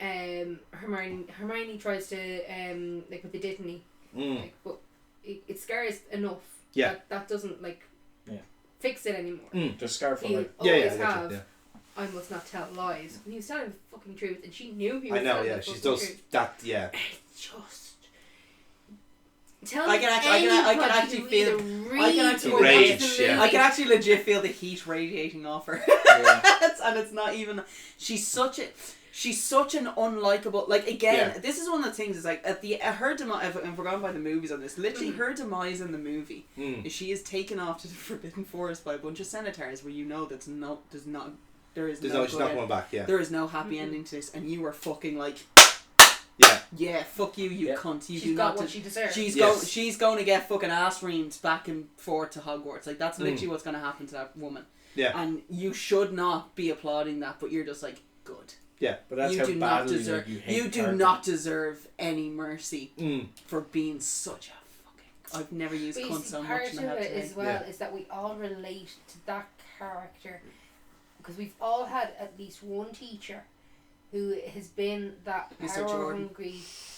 Hermione tries to like with the dittany, like, but it scars enough. Yeah. That doesn't like Yeah. fix it anymore. Just scarf He'll like. Yeah, always I get you. have. Yeah. I must not tell lies. And he was telling the fucking truth, and she knew he I was know. telling Yeah. the She fucking does truth. that. Yeah. It's just. Tell I can actually feel. I can actually Rage, yeah. I can actually legit feel the heat radiating off her. Yeah. And it's not even. She's such an unlikable. Like again, Yeah. this is one of the things. Is like at her demise. If we're going by the movies on this, literally her demise in the movie is she is taken off to the Forbidden Forest by a bunch of centaurs, where you know she's not She's good not end. going back. Yeah. There is no happy ending to this, and you were fucking like, Yeah. yeah, fuck you, you Yeah. cunt. You She's do got not. what she deserves. She's going to get fucking ass reamed back and forth to Hogwarts. Like that's literally what's going to happen to that woman. Yeah. And you should not be applauding that, but you're just like, good. Yeah. But that's You how do not badly deserve. like, you hate You the do character. not deserve any mercy Mm. for being such a fucking. I've never used But you cunt see, so part much in of the head it today. as well Yeah. is that we all relate to that character because we've all had at least one teacher who has been that Mr. power Jordan. hungry,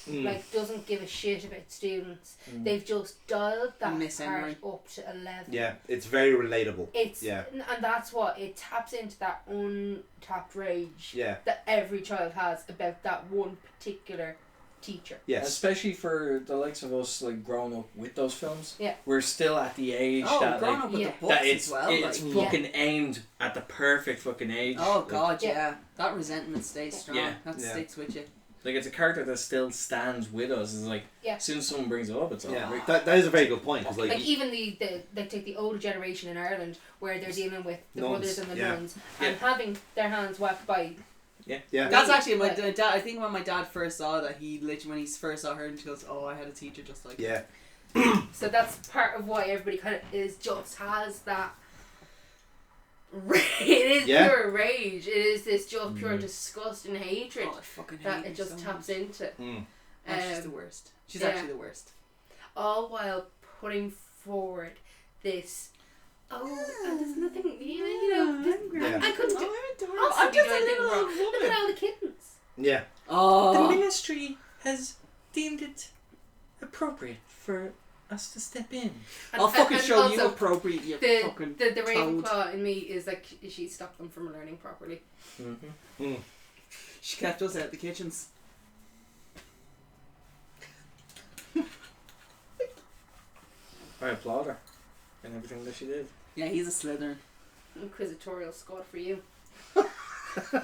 like doesn't give a shit about students. Mm. They've just dialed that Miss part Emery. up to 11. Yeah, it's very relatable. It's Yeah. and that's what it taps into, that untapped rage Yeah. that every child has about that one particular teacher. Yes. Especially for the likes of us, like growing up with those films. Yeah. We're still at the age Oh, that growing like up with yeah. the books that it's as well. it's like. fucking aimed at the perfect fucking age. Oh Like, god, Yeah. yeah. That resentment stays strong. Yeah. That Yeah. sticks with you. Like it's a character that still stands with us. It's like Yeah. as soon as someone brings it up, it's all Yeah, right. that is a very good point because Like even the like take the older generation in Ireland where they're dealing with the Nuns, brothers and the yeah. nuns and having their hands whacked by. Yeah. That's actually my Yeah. dad. I think when my dad first saw that, he literally when he first saw her and she goes, "Oh, I had a teacher just like." Yeah. So that's part of why everybody kind of just has that. It is Yeah. pure rage. It is this just pure disgust and hatred Oh, I fucking hate that her it just so taps much. into. Mm. Oh, she's the worst. She's yeah. actually the worst. All while putting forward this. Oh, there's nothing. You know. This, Yeah. I couldn't do. I'm adorable. I'll I'm be just a doing little anything wrong. old Look woman. at all the kittens. Yeah. Oh. ministry has deemed it appropriate for us to step in. I'll fucking and show you also, appropriate. You The fucking. the toad. Ravenclaw in me is like she stopped them from learning properly. Mm-hmm. She kept us out the kitchens. I applaud her and everything that she did. Yeah, he's a Slytherin. Inquisitorial Scott for you.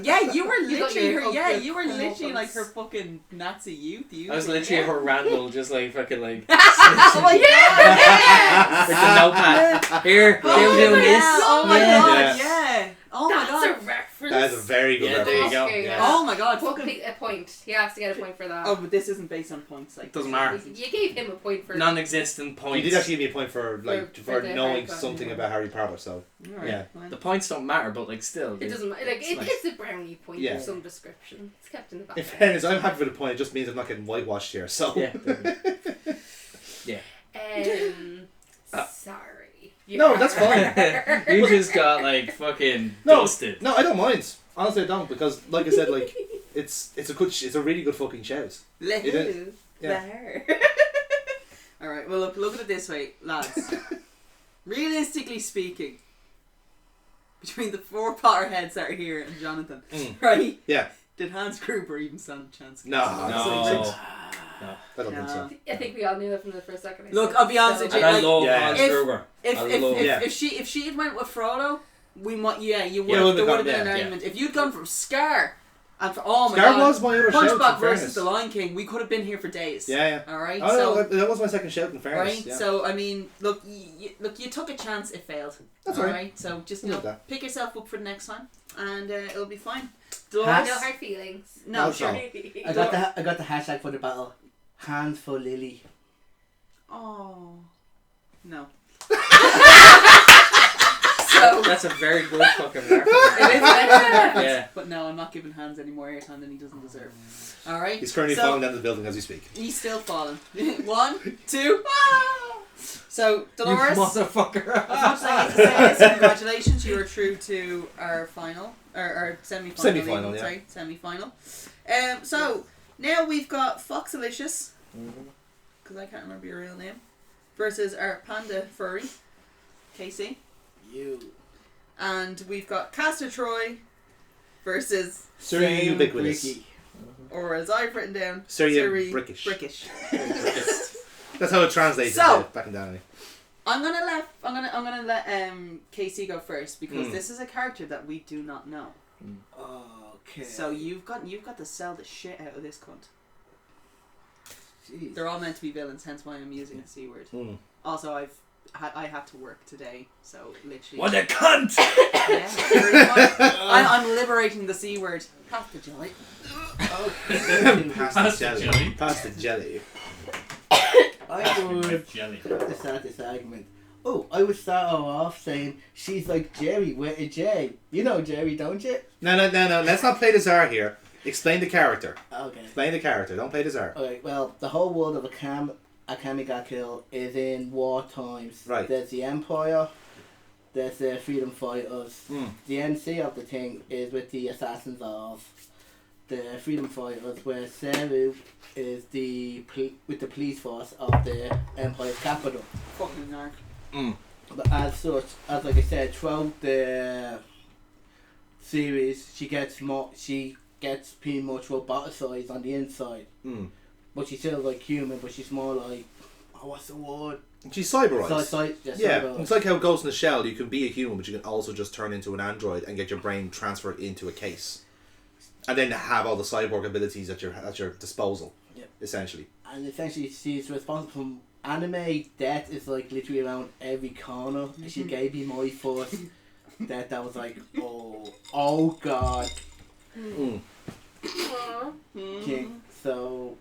Yeah, you were You got literally your her. Yeah, upper you were literally like comeuppance. her fucking Nazi youth. You. I was literally her Randall, just like fucking like Oh my god! with the notepad. Here, Oh they were doing my this. God, oh my Yeah. god! Yeah. Oh my That's god! a reference. That is a very good Yeah, there you reference. go. Okay, Yeah. Oh my god! Put Fucking. a point. He has to get a point for that. Oh, but this isn't based on points. Like Doesn't matter. You gave him a point for. Non-existent You points. did actually give me a point for like For for the knowing Harry Potter. something about Harry Potter. So Alright, Yeah. fine. The points don't matter, but like still. It doesn't matter. Like It's nice. it's a brownie point Yeah. of some description. It's kept in the back. in fairness, I'm happy for the point. It just means I'm not getting whitewashed here. So Yeah. there Sorry. No, that's fine. You just got like fucking No. dusted. No, I don't mind. Honestly, I don't because, like I said, like it's a really good fucking shout. It is. Yeah. There. All right. Well, look at it this way, lads. Realistically speaking, between the 4 Potterheads that are here and Jonathan, right? Yeah. Did Hans Gruber even stand a chance? No, against No. us? I don't think so. No. I think we all knew that from the first second. Look, I'll be honest with you. And I like, love Yeah. Hans if- Gruber. If I love Yeah. if she had went with Frodo, we might you Yeah, would would've there would gone- have been an yeah. argument. If you'd gone from Scar and for oh my Scar god, was my other shout. Hunchback in versus fairness. the Lion King, we could have been here for days. Yeah. All right. Oh so no, that was my second shout in fairness. right. Yeah. So I mean, look, you took a chance. It failed. That's all all right. So just I love that. pick yourself up for the next time, and it'll be fine. No Dolores? hard feelings. No, No, sure. no. I got the hashtag for the battle. Hands for Lily. Oh, no. So That's a very good fucking reference. it is an excellent reference, Yeah. but no, I'm not giving Hans any more airtime than he doesn't deserve. All right. He's currently So- falling down the building as we speak. He's still falling. 1, 2. Ah! So Dolores, as Motherfucker. much as I hate to say this, congratulations, you were true to our final or our semi-final. Semi-final, even, yeah. Sorry, semi-final. So now we've got Foxalicious, because I can't remember your real name, versus our panda furry, Casey, You. and we've got Castor Troy versus, Surrey Sam ubiquitous. Bricky. or as I've written down, Surrey brickish. Brickish. That's how it translates So- back in Danny. I'm gonna let Casey go first because Mm. this is a character that we do not know. Okay. So you've got to sell the shit out of this cunt. Jeez. They're all meant to be villains, hence why I'm using the C word. Mm. Also, I had to work today, so literally. What a cunt! Yeah, pretty much. I'm liberating the C word. Pass the jelly. Pass the jelly. Pass the jelly. I would Jelly. to start this argument. Oh, I would start off saying she's like Jerry with a J. You know Jerry, don't you? No. Let's not play the czar here. Explain the character. Okay. Explain the character. Don't play the czar. Alright, well, the whole world of Akami ga Kill is in war times. Right. There's the Empire, there's the Freedom Fighters. Mm. The MC of the thing is with the Assassins of the freedom fighters, where Saru is with the police force of the Empire's capital. Fucking narc. But as such, as like I said, throughout the series, she gets pretty much roboticized on the inside. But she's still like human, but she's more like, what's the word? She's cyberized. Yeah, cyberized. it's like how Ghost in the Shell, you can be a human, but you can also just turn into an android and get your brain transferred into a case. And then have all the cyborg abilities at your disposal, essentially. And essentially, she's responsible for anime death is like literally around every corner. She gave me my first death that was like, oh god. Okay, so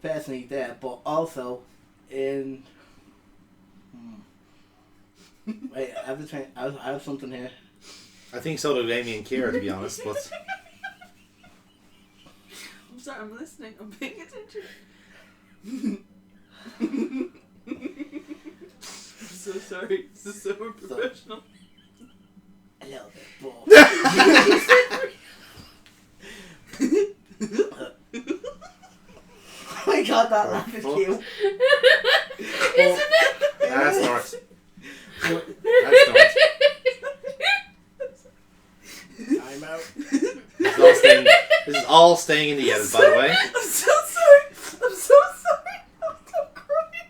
personally there, but also in wait, I have something here. I think so do Amy and Kira, to be honest, but I'm sorry, I'm listening. I'm paying attention. I'm so sorry. This is so unprofessional. A little bit, but oh my god, that laugh is cute. Isn't it? that's not. I'm out. This is all staying in the edit, by the way. I'm so sorry. I'm so sorry. I'm so crying.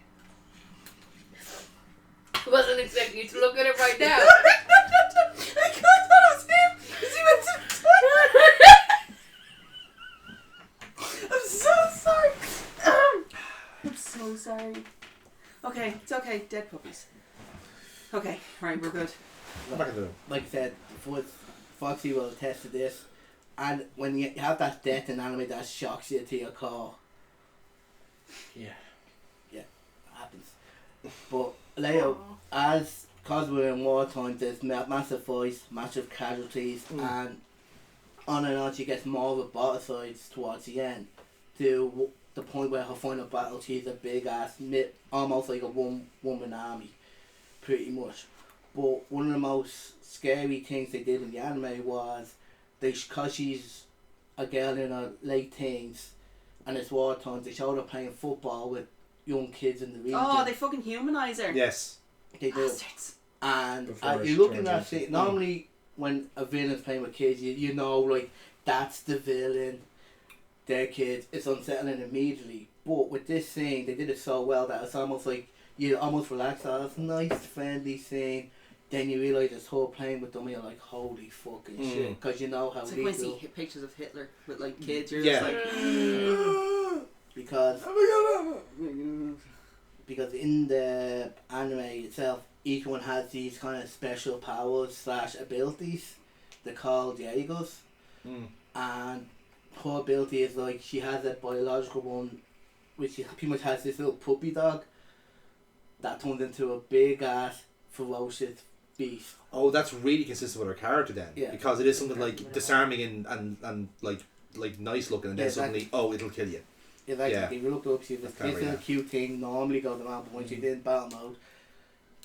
I wasn't expecting you to look at it right now. I thought it was him. Because he went to I'm so sorry. I'm so sorry. Okay, it's okay. Dead puppies. Okay, right, we're good. Back in the room. Like I said, Foxy will attest to this. And when you have that death in anime, that shocks you to your core. Yeah. Happens. But Leo, because we're in wartime, there's massive fights, massive casualties, and on she gets more roboticized towards the end, to the point where her final battle, she's a big ass, almost like a one-woman army, pretty much. But one of the most scary things they did in the anime was, because she's a girl in her late teens, and it's wartime, they showed her playing football with young kids in the region. Oh, they fucking humanize her. Yes. They do. Bastards. And Before you're she looking turns at it, into- normally when a villain's playing with kids, you know, like, that's the villain, their kids, it's unsettling immediately. But with this scene, they did it so well that it's almost like, you almost relax, oh, it's a nice, friendly scene. Then you realise it's her playing with them, and you're like, holy fucking shit. Because you know how It's like when you lethal. see pictures of Hitler with like kids, you're Yeah. just like, Because in the anime itself, each one has these kind of special powers / abilities. They're called Jaegers. And her ability is like, she has a biological one, which she pretty much has this little puppy dog that turns into a big ass ferocious beast. Oh, that's really consistent with her character then. Yeah. Because it is something like disarming and like nice looking, and then suddenly, it'll kill you. Yeah, like, Yeah. if you look up, she's this That's clever, little yeah. cute thing, normally goes around, but when she's in battle mode,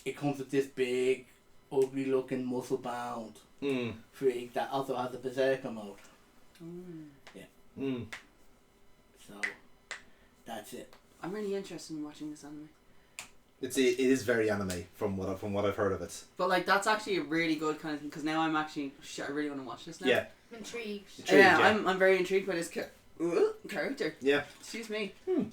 it comes with this big, ugly looking, muscle bound freak that also has a berserker mode. So, that's it. I'm really interested in watching this anime. It is very anime from what I've heard of it. But like, that's actually a really good kind of thing, because now I'm actually, shit, I really want to watch this now. Yeah. I'm intrigued. Yeah, I'm very intrigued by this character. Yeah. Excuse me. Good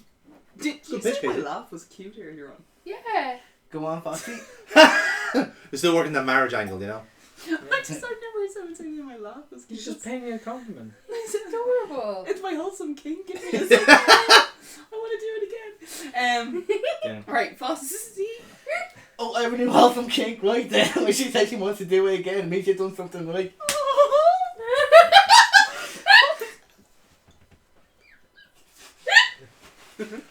Did you pitch, say my Katie. laugh was cute earlier on? Yeah. Go on, Foxy. We're still working that marriage angle, you know. I've never heard someone saying my laugh was cute. He's just paying me a compliment. It's adorable. It's my wholesome kink. Give me a second. I want to do it again. Yeah. Right, Fossy. Oh, I really welcome kink right there. When she says she wants to do it again, it means you've done something right.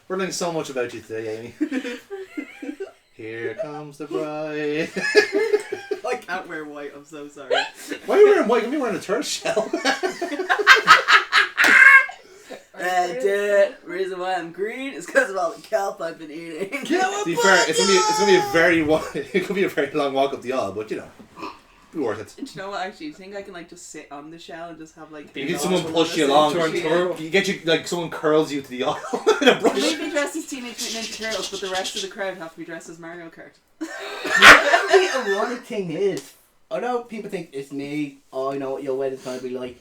We're learning so much about you today, Amy. Here comes the bride. I can't wear white. I'm so sorry. Why are you wearing white? You're wearing a turtle shell. The reason why I'm green is because of all the kelp I've been eating. To be fair, it's gonna be a very it could be a very long walk up the aisle, but you know. Be worth it. Do you know what? Actually, do you think I can like just sit on the shell and just have like? You You need know, someone it's push you along. Turn. You get you like someone curls you to the aisle with a Can brush. we be dressed as Teenage Mutant Ninja Turtles, but the rest of the crowd have to be dressed as Mario Kart? The ironic thing is, I know people think it's me, oh, I know what your wedding's going to be like.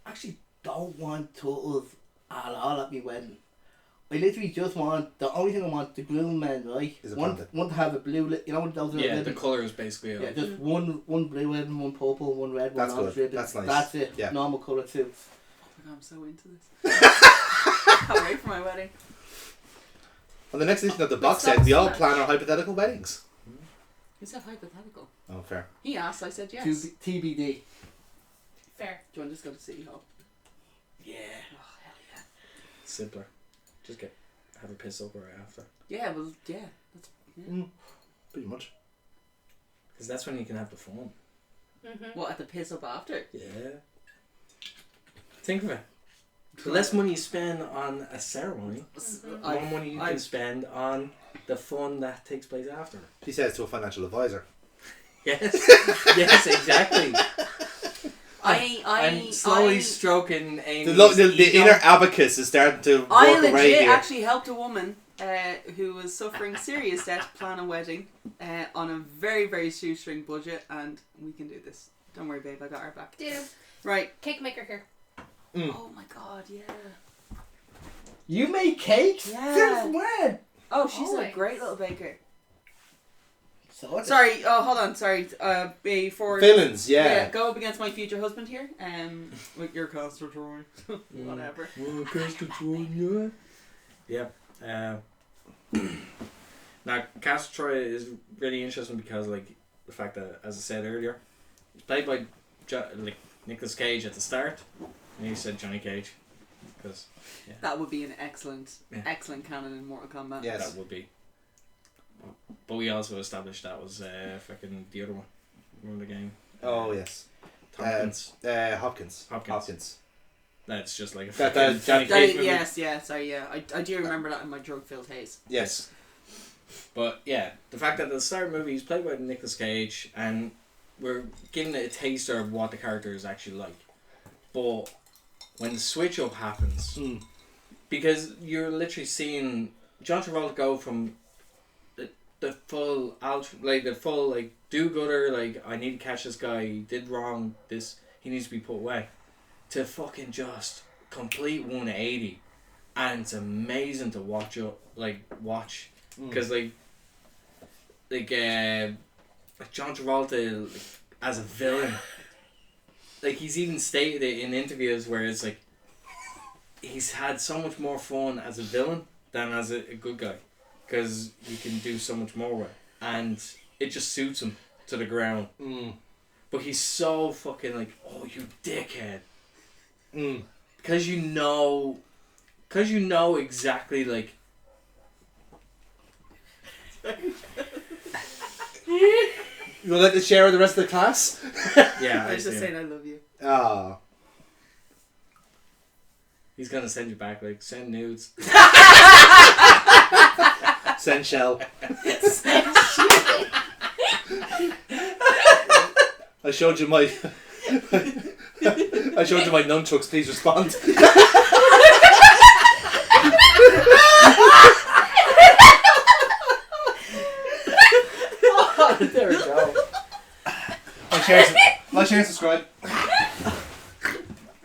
I actually don't want turtles at all at my wedding. I literally just want, the only thing I want, the groom men, right? Is a want panda. to have a blue, you know, those are Yeah, the ribbon? colours basically. Yeah, just one blue ribbon, one purple, one red, one That's orange good. ribbon. That's nice. That's it. Yeah. Normal colour too. Oh my god, I'm so into this. Can't wait for my wedding. On the next edition of the box stop set, we all smash. plan our hypothetical weddings. Is that hypothetical? Oh, fair. He asked, I said yes. TBD. Fair. Do you want to just go to City Hall? Yeah. Oh, hell yeah. Simpler. Just have a piss up right after. Yeah, well, yeah. That's, yeah. Pretty much. Because that's when you can have the fun. Mm-hmm. What, at the piss up after? Yeah. Think of it. The less money you spend on a ceremony, the more money you can spend on the fun that takes place after. He says to a financial advisor. Yes. Yes, exactly. I'm slowly stroking Amy's The ego. inner abacus is starting to work I away legit here. actually helped a woman who was suffering serious debt plan a wedding on a very, very shoestring budget, and we can do this. Don't worry, babe, I got our back. Ditto. Right. Cake maker here. Oh my god, yeah. You make cakes? Yeah. Since when? Oh, she's a Always. great little baker. So Sorry, hold on, sorry. Before Villains, yeah. go up against my future husband here. With your Castor Troy. Whatever. Yeah. Now, Castor Troy is really interesting because, like, the fact that, as I said earlier, it's played by Nicolas Cage at the start, and he said Johnny Cage, because That would be an excellent, Yeah. excellent canon in Mortal Kombat. Yes. that would be. But we also established that was fucking the other one. Remember the game? Oh, yes. Tompkins. Hopkins. That's just like a That- fucking that- Johnny that- Cage movie. Yes, yeah, sorry, yeah. I do remember that in my drug-filled haze. Yes. But yeah, the fact that at the start of the movie he's played by Nicolas Cage and we're getting a taster of what the character is actually like. But when the switch up happens, because you're literally seeing John Travolta go from the full do-gooder, like, I need to catch this guy, he did wrong, he needs to be put away, to fucking just complete 180, and it's amazing to watch because like John Travolta, like, as a villain, like, he's even stated it in interviews where it's like he's had so much more fun as a villain than as a good guy, because he can do so much more with it, and it just suits him to the ground. But he's so fucking like, oh, you dickhead, because you know exactly, like, You want to let the share with the rest of the class? yeah, I was just do. saying I love you. Ah. He's gonna send you back, like, send nudes. Send shell. I showed you my nunchucks, please respond. There we go. Like, share, subscribe.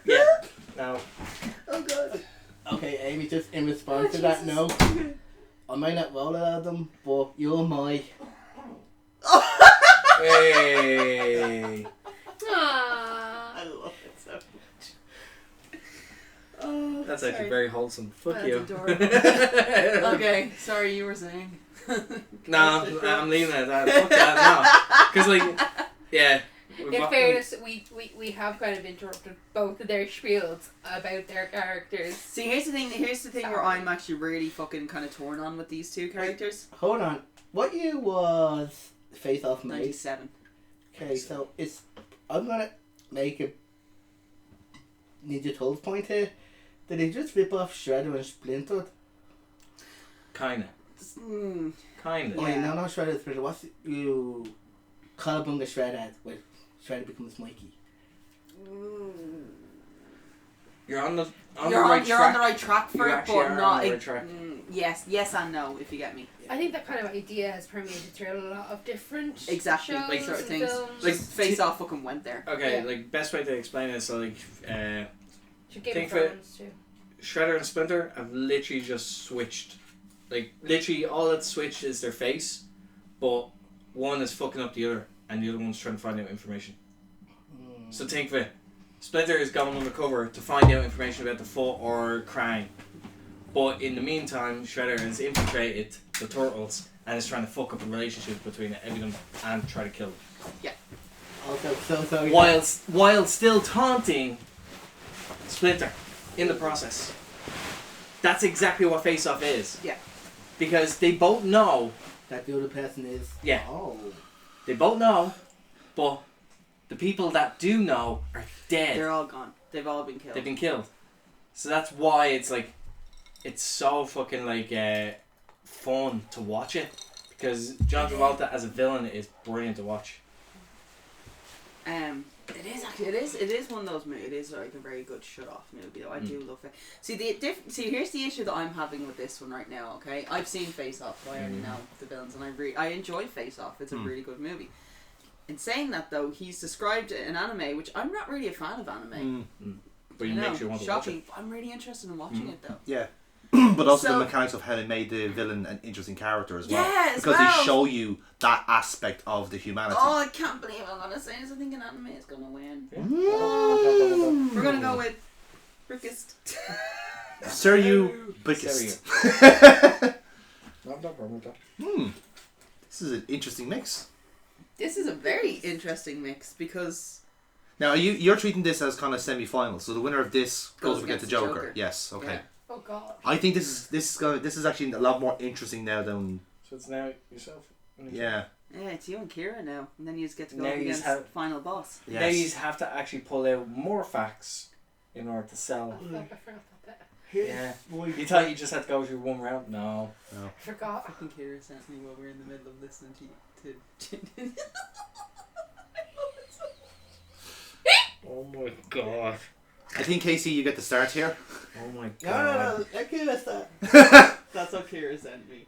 Yeah. Now, Oh god. Okay, Amy, just in response to that, no. I might not roll it at them, but you're my. hey. Aww. I love it so much. Oh, That's actually sorry. very wholesome. Fuck That's you. adorable. Okay, sorry, you were saying. Nah, I'm leaving it at that. Fuck that, no. Because, like, yeah. In fairness, we have kind of interrupted both of their spiels about their characters. See, here's the thing where Sorry. I'm actually really fucking kind of torn on with these two characters. Hold on. What year was Face Off made? 97. Okay, so I'm gonna make a Ninja Turtles point here. Did they just rip off Shredder and Splinter? Kinda. Mm. Kinda. Oh, yeah, no, not Shredder, Splinter. What's you Cowabunga Shredder with Shredder becomes Mikey. You're on the You're right on track. the right track for You it, actually but are not. on the right track. Yes and no, if you get me. I think that kind of idea has permeated through a lot of different Exactly, shows like sort of and things. films. Like Face Off fucking went there. Okay, Yeah. like best way to explain it is like Should Game think of of it- Thrones too. Shredder and Splinter have literally just switched. Like literally all that's switched is their face, but one is fucking up the other, and the other one's trying to find out information. So think of it. Splinter is going undercover to find out information about the foot or crime. But in the meantime, Shredder has infiltrated the Turtles and is trying to fuck up the relationship between everyone and try to kill them. Also, so sorry. While still taunting Splinter in the process. That's exactly what Face Off is. Yeah. Because they both know, That the other person is. Yeah. Oh. they both know, but the people that do know are dead. They're all gone. They've all been killed. They've been killed. So that's why it's like, it's so fucking like fun to watch it, because John Travolta as a villain is brilliant to watch. It is actually. It is one of those movies. It is like a very good shut off movie though. I do love it. See see here's the issue that I'm having with this one right now. Okay, I've seen Face Off, so I already know the villains, and I enjoy Face Off. It's a really good movie. In saying that though, he's described an anime, which I'm not really a fan of anime. But you make sure you want to watch shocking. it. I'm really interested in watching it though. Yeah. But also So- the mechanics of how they made the villain an interesting character as well. Yeah, as because well. they show you that aspect of the humanity. Oh, I can't believe I'm gonna say this. I think an anime is gonna win. We're gonna go with Rickest. Sir, you biggest. No problem with that. This is an interesting mix. This is a very interesting mix because Now, you're treating this as kind of semi-final, so the winner of this goes up against the Joker. Joker. Yes, okay. Yeah. Oh god. I think this is actually a lot more interesting now than So it's now yourself. yeah. it's you and Kira now, and then you just get to go Now up yous against have- final boss. Now Yes. you have to actually pull out more facts in order to sell. I forgot that Here's Yeah. why- You thought you just had to go through one round? No. I forgot. Fucking Kira sent me while we're in the middle of listening to Oh my god. I think Casey, you get the start here. Oh my No, god. no, no. Okay, let's start. That's what Kira sent me.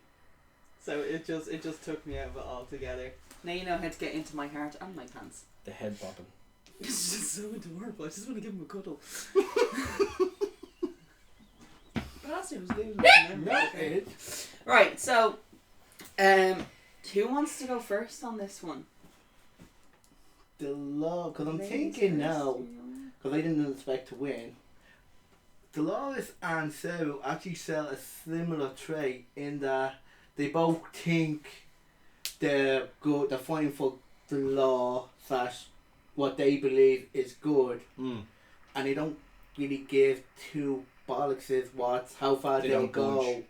So it just took me out of it altogether. Now you know how to get into my heart and my pants. The head bopping. It's just so adorable. I just want to give him a cuddle. But also, it was losing No, okay. Right, so, who wants to go first on this one? The law, because I'm Ladies thinking first, now, you know. because I didn't expect to win. Dolores and Sue actually sell a similar trait in that they both think they're good, they're fighting for the law / what they believe is good, and they don't really give two bollockses how far They they'll don't go. budge.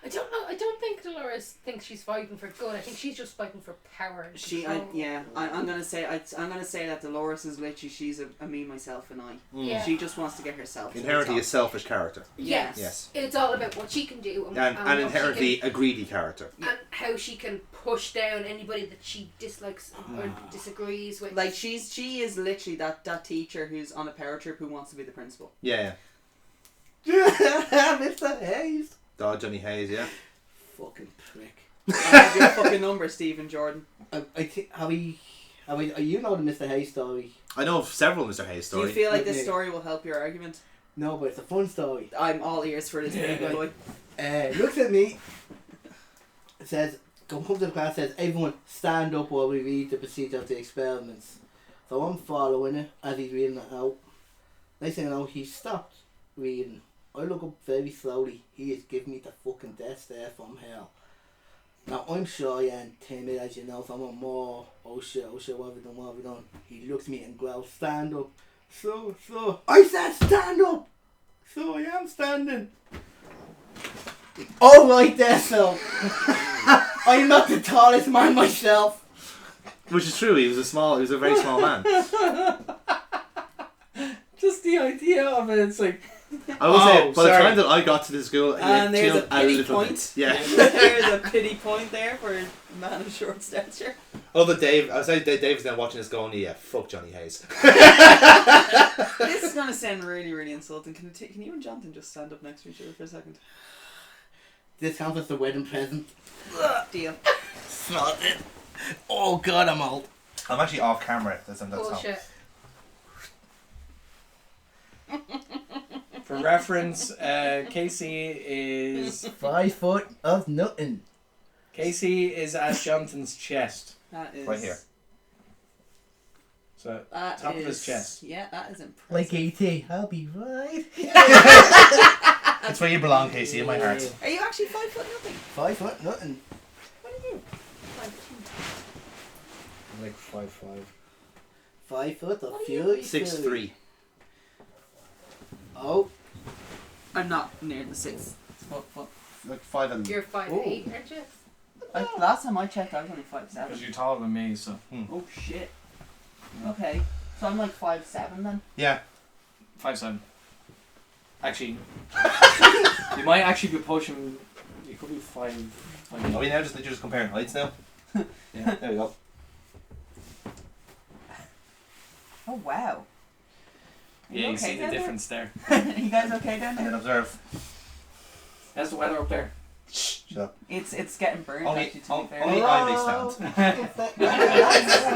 I don't know. I don't think Dolores thinks she's fighting for good. I think she's just fighting for power. And control. I'm gonna say that Dolores is literally she's a me, myself, and I. Yeah. She just wants to get herself. to the Inherently a top. selfish character. Yes. Yes. It's all about what she can do And what she inherently a greedy character. can, and how she can push down anybody that she dislikes or disagrees with. Like she is literally that teacher who's on a power trip who wants to be the principal. Yeah. Mr. Hayes. Oh, Johnny Hayes, yeah. Fucking prick. I have your fucking number, Stephen Jordan. I think you know the Mr. Hayes story. I know of several Mr. Hayes Do you stories. feel like this Yeah. story will help your argument? No, but it's a fun story. I'm all ears for this big boy. Looks at me. Says, comes to the class. Says, everyone stand up while we read the procedure of the experiments. So I'm following it as he's reading it out. Next thing I know, he stopped reading. I look up very slowly. He is giving me the fucking death stare from hell. Now I'm shy and timid, as you know, so I'm more, oh shit, what have we done? He looks at me and growls, stand up. So, I said stand up! So I am standing. All right there, so. I'm not the tallest man myself. Which is true, he was a very small man. Just the idea of it, it's like, I will say, by the sorry. time that I got to the school, And there's a pity little point. bit. Yeah. There's a pity point there for a man of short stature. Oh, but Dave, I was saying Dave's now watching this going, yeah, fuck Johnny Hayes. This is gonna sound really, really insulting. Can you and Jonathan just stand up next to each other for a second? This counts as the wedding present. Deal. Smell it. Oh god, I'm old. I'm actually off camera. That's Bullshit. For reference, Casey is 5 foot of nothing. at Jonathan's chest. That is right here. So That top of his is- chest. Yeah, that is impressive. Like E.T. I'll be right. That's where you belong, Casey, in my heart. Are you actually 5 foot nothing? 5 foot nothing. What are you? 5'2". I'm like 5'5". 5 foot of What are you? fury. 6'3". Oh, I'm not near the 6 foot. Like 5 and... You're 5'8", aren't you? Last time I checked, I was only 5'7". Because you're taller than me, so. Oh shit. Okay, so I'm like 5'7" then. Yeah. 5'7". Actually, you might actually be pushing. You could be 5'8". Are we now just comparing heights now? Yeah. There we go. Oh wow. Are Yeah, you okay see the down difference there. there? Are you guys okay down And then there? observe. How's the weather up there? Shut up. It's getting burned Only, actually, to be fair. only I may stand.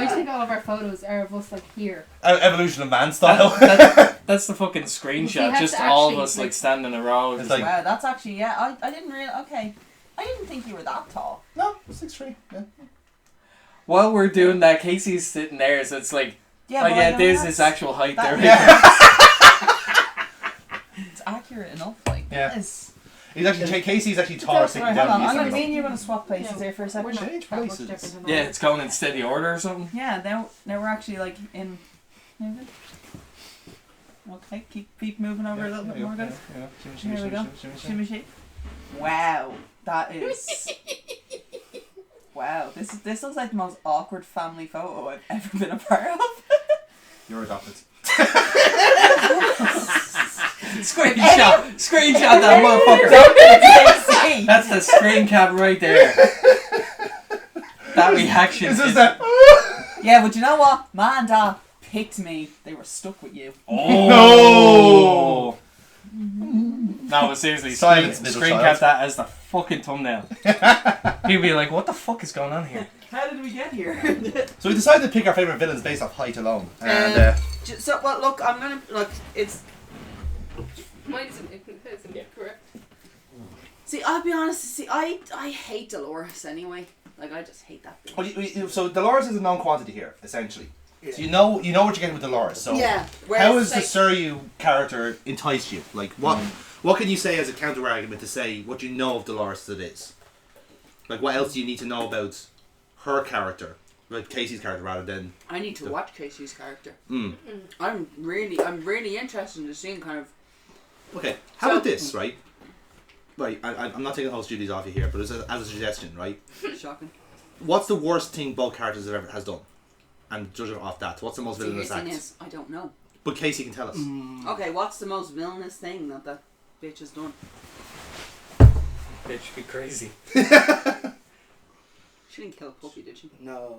We think all of our photos are of us like here. Evolution of man style. That's the fucking We screenshot. have Just to all of actually, us like- like standing in a row. It's just like- Wow, that's actually I didn't really okay. I didn't think you were that tall. No, 6'3". Yeah. While we're doing that, Casey's sitting there, so it's like, Yeah, oh but yeah, like, there's that's- his actual height that- there. It's accurate enough, like Yeah. yes. He's actually Casey's actually taller Right, sitting hold down. on. He's I'm gonna like- me and you gonna swap places Yeah. here for a We're second. not Change that much places. different than Yeah, that. it's going in steady order or something. Yeah, now we're actually like in. Okay, keep moving over a little bit more, guys. Yeah. Here we go. Shimmy shape. Wow, that is. Wow, this looks like the most awkward family photo I've ever been a part of. You're adopted. Screenshot that motherfucker. That's the screen cap right there. That reaction This is is that. Yeah, but you know what? Ma and Dad picked me. They were stuck with you. Oh. No, but seriously, Silence, middle screen child. cap that as the fucking thumbnail. People be like, what the fuck is going on here? How did we get here? So we decided to pick our favourite villains based off height alone. And So, well, look, I'm gonna look. It's Mine isn't correct. see. I'll be honest. See, I hate Dolores anyway. Like I just hate that bitch. well, so Dolores is a known quantity here, essentially. So you know what you're getting with Dolores. So Yeah. how has the like, Suryu character enticed you? Like what can you say as a counter argument to say what you know of Dolores that is? Like what else do you need to know about her character, like Casey's character, rather than? I need to watch Casey's character. Mm. I'm really interested in seeing kind of. Okay, how So- about this, right? Right, I'm not taking the whole duties off you here, but as a suggestion, right? Shocking. What's the worst thing both characters have ever has done? And judging off that, what's the most The villainous thing act? is, I don't know. But Casey can tell us. Okay, what's the most villainous thing that the bitch has done? Bitch, be crazy. She didn't kill a puppy, did she? no.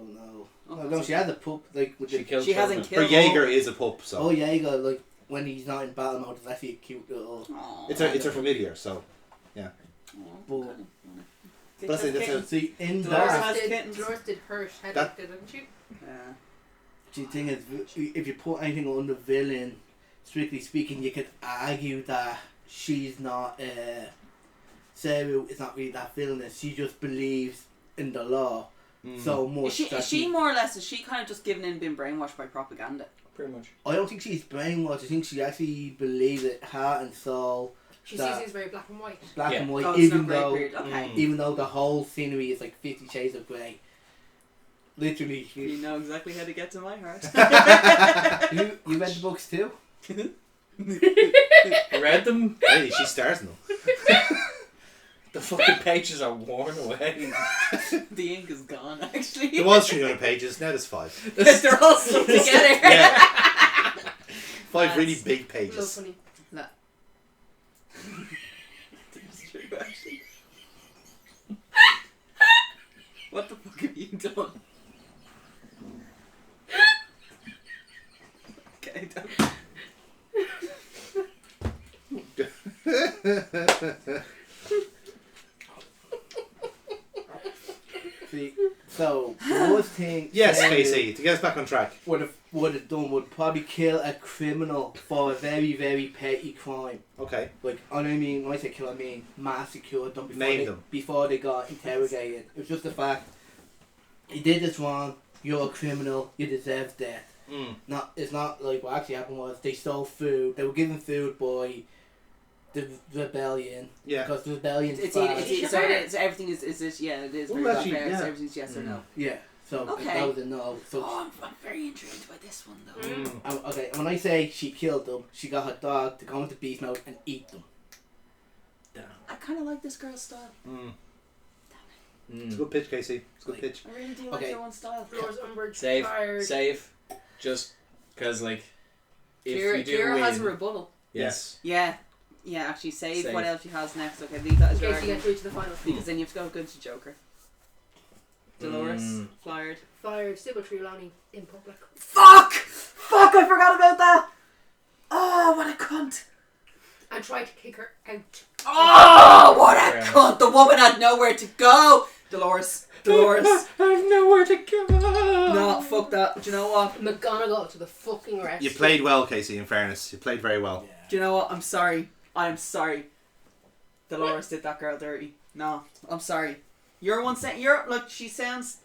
Oh, No, she had the pup, like, with She the... killed She hasn't children. Her killed. Jaeger is a pup, so Oh, yeah, you got, like, when he's not in battle mode, it's actually a cute little... Aw. it's a familiar. So Aw, Bull. kinda. But that's how. See, in Dolores that... has kittens. Dolores did hurt That- headache, didn't she? Yeah. The thing is, if you put anything on the villain, strictly speaking, you could argue that she's not, Sarah is not really that villainous. She just believes in the law so much that Is she more or less, is she kind of just given in and been brainwashed by propaganda? Pretty much. I don't think she's brainwashed. I think she actually believes it, heart and soul, She That- sees things very black and white. black Yeah. and white, Oh, it's even not grey though... period. Okay. Even though the whole scenery is like 50 Shades of Grey. Literally. You know exactly how to get to my heart. You read the books too? You read them? Hey, she stars in them. The fucking pages are worn away. The ink is gone, actually. There was 300 pages. Now there's 5. They're all stuck together. Yeah. 5 really That's big Real pages. funny. That's true, actually. What the fuck have you done? See, so the worst thing. Yes, Sarah Casey, to get us back on track. would have done would probably kill a criminal for a very, very petty crime. Okay. Like, I mean, when I say kill, I mean massacre them Name them. before they got interrogated. It was just the fact, you did this wrong, you're a criminal, you deserve death. It's not like what actually happened was they stole food, they were given food by the rebellion. Yeah. Because the rebellion So everything is this, yeah, it is Well, very actually, fair. yeah. So everything's yes or no. Yeah. So Okay. that was a no. So Oh, I'm very intrigued by this one though. okay, and when I say she killed them, she got her dog to go into beast mode and eat them. I kind of like this girl's style. It's a good pitch, Casey. It's a good pitch. I really do like Okay. your own style. Floor's umbrage Save. fired. Save. Just because, like, if Kira, you do Kira win, has a rebuttal. yes. Yeah. Yeah, actually, save Save. what else she has next. Okay, leave that as In your case you get argument. through to the final. Because then you have to go good to Joker. Dolores, fired. Fired Sybil Trelawney in public. Fuck! Fuck, I forgot about that! Oh, what a cunt! And tried to kick her out. Oh, what a Yeah. cunt! The woman had nowhere to go! Dolores. Dolores. I have nowhere to go. No, fuck that. Do you know what? McGonagall to the fucking rest. You played well, Casey, in fairness. You played very well. Do you know what? I'm sorry. I'm sorry. Dolores did that girl dirty. No, I'm sorry. You're one saying look. She sounds.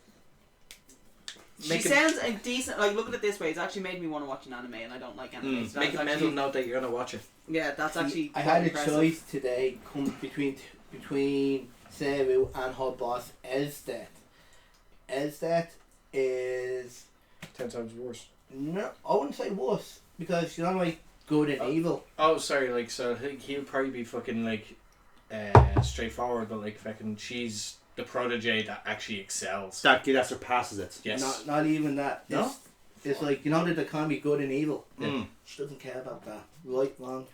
Make She a- sounds a decent. Like, look at it this way. It's actually made me want to watch an anime, and I don't like anime. So Make a that's mental actually, note that you're gonna watch it. Yeah, that's actually. I quite had a impressive. choice today between Saru and her boss Elsdet. Elsdet is 10 times worse. no, I wouldn't say worse because she's not like good and evil. Oh, sorry. Like, so I think he'll probably be fucking like straightforward, but like fucking she's the protege that actually excels. That surpasses it. Yes. Not even that. No? It's like, you know that there can't be good and evil. Mm. She doesn't care about that. Right, wrong.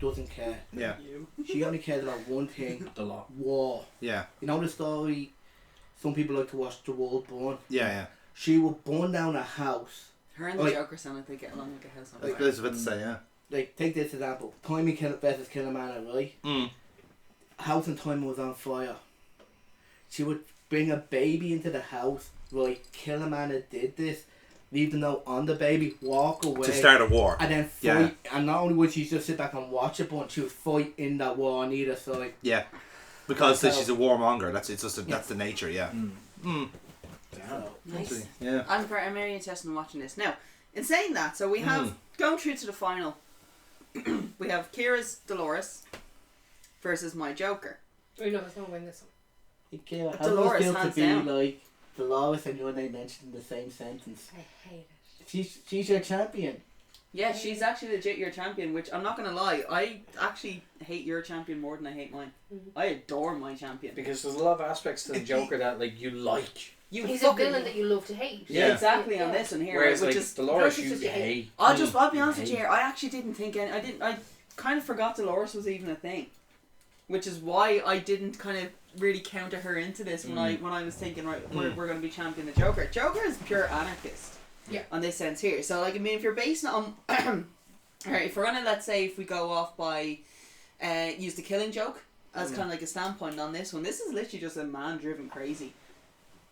Doesn't care. Yeah. She only cares about one thing. The law. War. Yeah. You know the story? Some people like to watch The World Burn. Yeah. She will burn down a house. Her and the Like- Joker sound like they get along like a house on Like fire. Elizabeth to say, yeah. Like, take this example. Timey versus Killamana, right? House and Timey was on fire. She would bring a baby into the house, right? Killamana did this. Leave the note on the baby, walk away. To start a war. And then fight. Yeah. And not only would she just sit back and watch it, but she would fight in that war on either side. Yeah. Because So- she's a warmonger. That's that's the nature, yeah. Damn. So, Nice. Yeah. I'm very interested in watching this. Now, in saying that, so we have going through to the final. We have Kira's Dolores versus my Joker. Oh, no, there's no win this one. Kira, how does Dolores, it feel to hands be down. like Dolores and your name mentioned in the same sentence? I hate it. She's your champion. Yeah, she's actually legit your champion, which I'm not going to lie, I actually hate your champion more than I hate mine. I adore my champion. Because there's a lot of aspects to the Joker that like you like. He's a villain that you love to hate. Yeah, Yeah. exactly, on Yeah. this one here, Whereas which like is... Dolores, Dolores you is just a hate. I'll be honest with you Hate. here, I actually didn't think I kind of forgot Dolores was even a thing. Which is why I didn't kind of really counter her into this when I was thinking, right, we're going to be champion the Joker. Joker is pure anarchist. Yeah. On this sense here. So, like, I mean, if you're basing it on... Alright, if we're going to, let's say, if we go off by... use the Killing Joke as kind of like a standpoint on this one. This is literally just a man driven crazy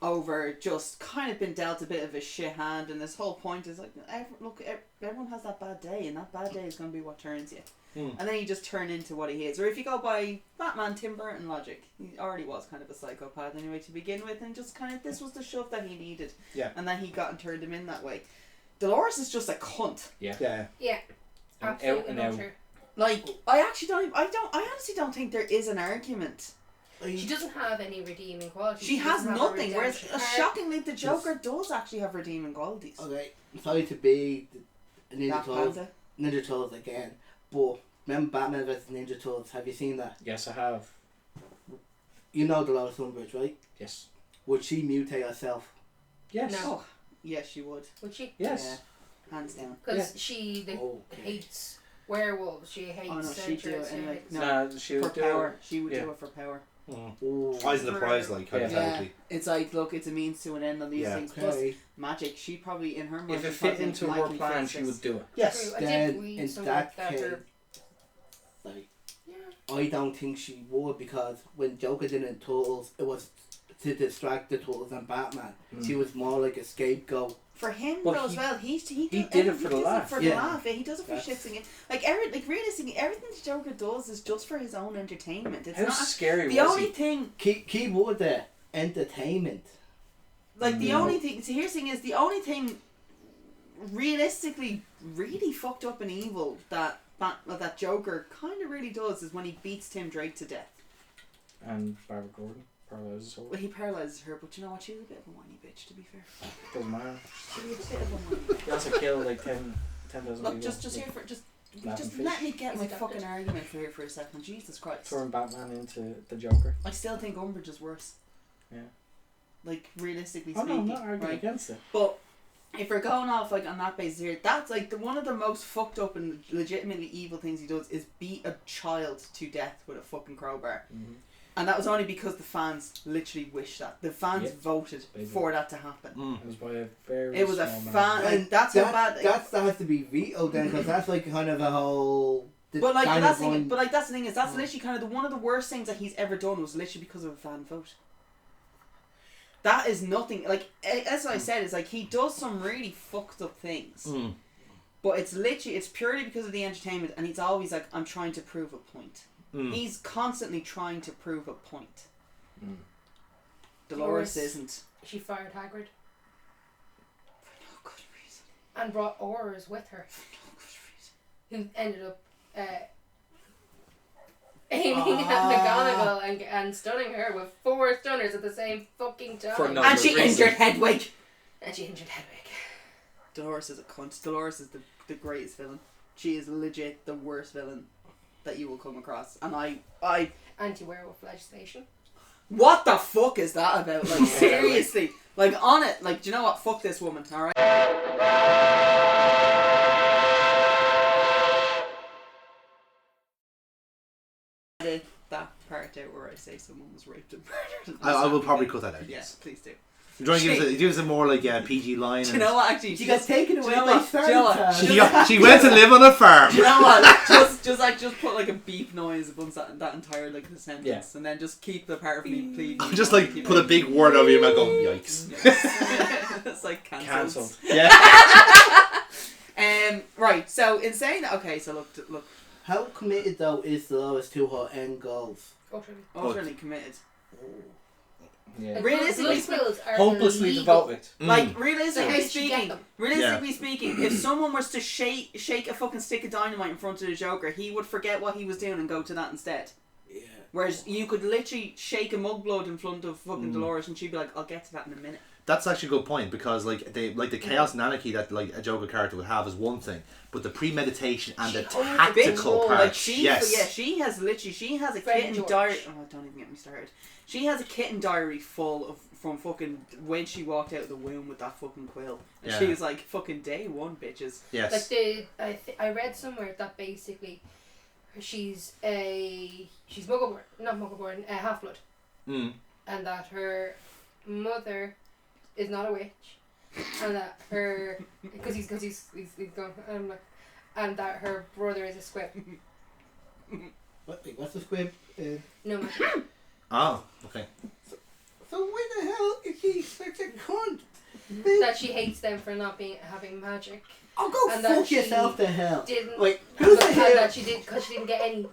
over just kind of been dealt a bit of a shit hand, and this whole point is like, everyone has that bad day, and that bad day is going to be what turns you. And then you just turn into what he is. Or if you go by Batman, Tim Burton logic, he already was kind of a psychopath anyway to begin with, and just kind of, this was the shove that he needed. Yeah. And then he got and turned him in that way. Dolores is just a cunt. Yeah. Yeah. Yeah. And Absolutely out and not out. her. Like, I honestly don't think there is an argument. She doesn't have any redeeming qualities. She has doesn't have a nothing, whereas redemption arc. shockingly the Joker does actually have redeeming qualities. Okay, sorry to be the Ninja Black Turtles. Panther. Ninja Turtles again. But remember Batman vs Ninja Turtles? Have you seen that? Yes, I have. You know Dolores Umbridge, right? Yes. Would she mutate herself? Yes. No. Oh, yes, she would. Would she? Yes. Yeah, hands down. Because she Okay. hates werewolves. She hates Oh, no, she'd do it centaurs, she anyway. hates- No. Nah, she For would do power. She would Yeah. do it for power. Oh, Eyes in the prize, like, Yeah. Yeah, hypothetically. it's like, look, it's a means to an end on these Yeah. things. Plus, okay. magic, she probably, in her mind, If she it fit probably into likely her plan, fits she this. would do it. Yes. True, I did Then read in somewhere that that case, her like, yeah. I don't think she would, because when Joker did it in Turtles, it was to distract the Turtles and Batman. She was more like a scapegoat. For him Well, though as he- well, he did it for the laugh. For Yeah. the laugh, yeah, he does it for That's- shits and gigs. Like realistically, everything the Joker does is just for his own entertainment. It's How not scary the was only he? thing. Key word there, entertainment. Like the Yeah. only thing. So here's the thing: is the only thing realistically really fucked up and evil that that Joker kind of really does is when he beats Tim Drake to death. And Barbara Gordon paralyzes her. Well, he paralyzes her, but you know what? She was a bit of a whiny bitch, to be fair. Doesn't matter. She was a bit of a whiny bitch. He also killed like 10,000 Look, people. just here for just Laughing fish. let me get He's my adopted. fucking argument for here for a second. Jesus Christ! Throwing Batman into the Joker. I still think Umbridge is worse. Yeah. Like realistically Oh no, speaking, I'm not arguing right? against it. But if we're going off like on that basis here, that's like one of the most fucked up and legitimately evil things he does is beat a child to death with a fucking crowbar. Mm-hmm. And that was only because the fans literally wished that. The fans Yep. voted They did. for that to happen. It was by a very It was a small fan. margin. Like, that's how bad. That has to be vetoed then, because that's like kind of a whole. But like, but kind that's of the thing, one- but like that's the thing is that's literally kind of one of the worst things that he's ever done was literally because of a fan vote. That is nothing. Like as I said, it's like he does some really fucked up things, but it's purely because of the entertainment, and he's always like, I'm trying to prove a point. He's constantly trying to prove a point. Dolores isn't. She fired Hagrid For no good reason. and brought Aurors with her, For no good reason. who ended up aiming at McGonagall and stunning her with 4 stunners at the same fucking time. For no And she good reason. injured Hedwig. And she injured Hedwig. Dolores is a cunt. Dolores is the greatest villain. She is legit the worst villain that you will come across. And I Anti-werewolf legislation. what the fuck is that about? Like seriously, like on it. Like, do you know what? Fuck this woman. All right. Edit that part out where I say someone was raped and murdered. I will probably cut that out. Yes, please do. Do you want to give us a more like PG line? Do you know what? Actually, She got taken do away you know by what? Do you know what? Santa. She went to live on a farm. Do you know what? Just put like a beep noise above that entire like the sentence, Yeah. and then just keep the part of me please. Just like put a big word over your mouth. Go yikes. It's like Cancelled. Yeah. Right. So in saying that, okay. So look, How committed though is Dolores to her end goals? Utterly. utterly committed. Yeah. Realistically Blood spills are Hopelessly illegal. devoted. Like So realistically how did she get speaking, them? if someone was to shake a fucking stick of dynamite in front of the Joker, he would forget what he was doing and go to that instead. Yeah. Whereas you could literally shake a mudblood in front of fucking Dolores and she'd be like, I'll get to that in a minute. That's actually a good point, because like the chaos and anarchy that like a Joker character would have is one thing, but the premeditation and the She owns a tactical bit, part. like she has she has a Fred kitten George. diary. Oh, don't even get me started. She has a kitten diary full of from fucking when she walked out of the womb with that fucking quill, and she Yeah. was like fucking day one, bitches. Yes. Like I read somewhere that basically she's Muggle-born, not Muggle-born, half blood, Mm. and that her mother is not a witch, and that her because he's gone, and that her brother is a squib. What's the squib? No matter. Oh, okay. So why the hell is she such a cunt? That she hates them for not having magic. Oh, go And that fuck she yourself to hell. Didn't Wait, who's the hell? that she did because she didn't get any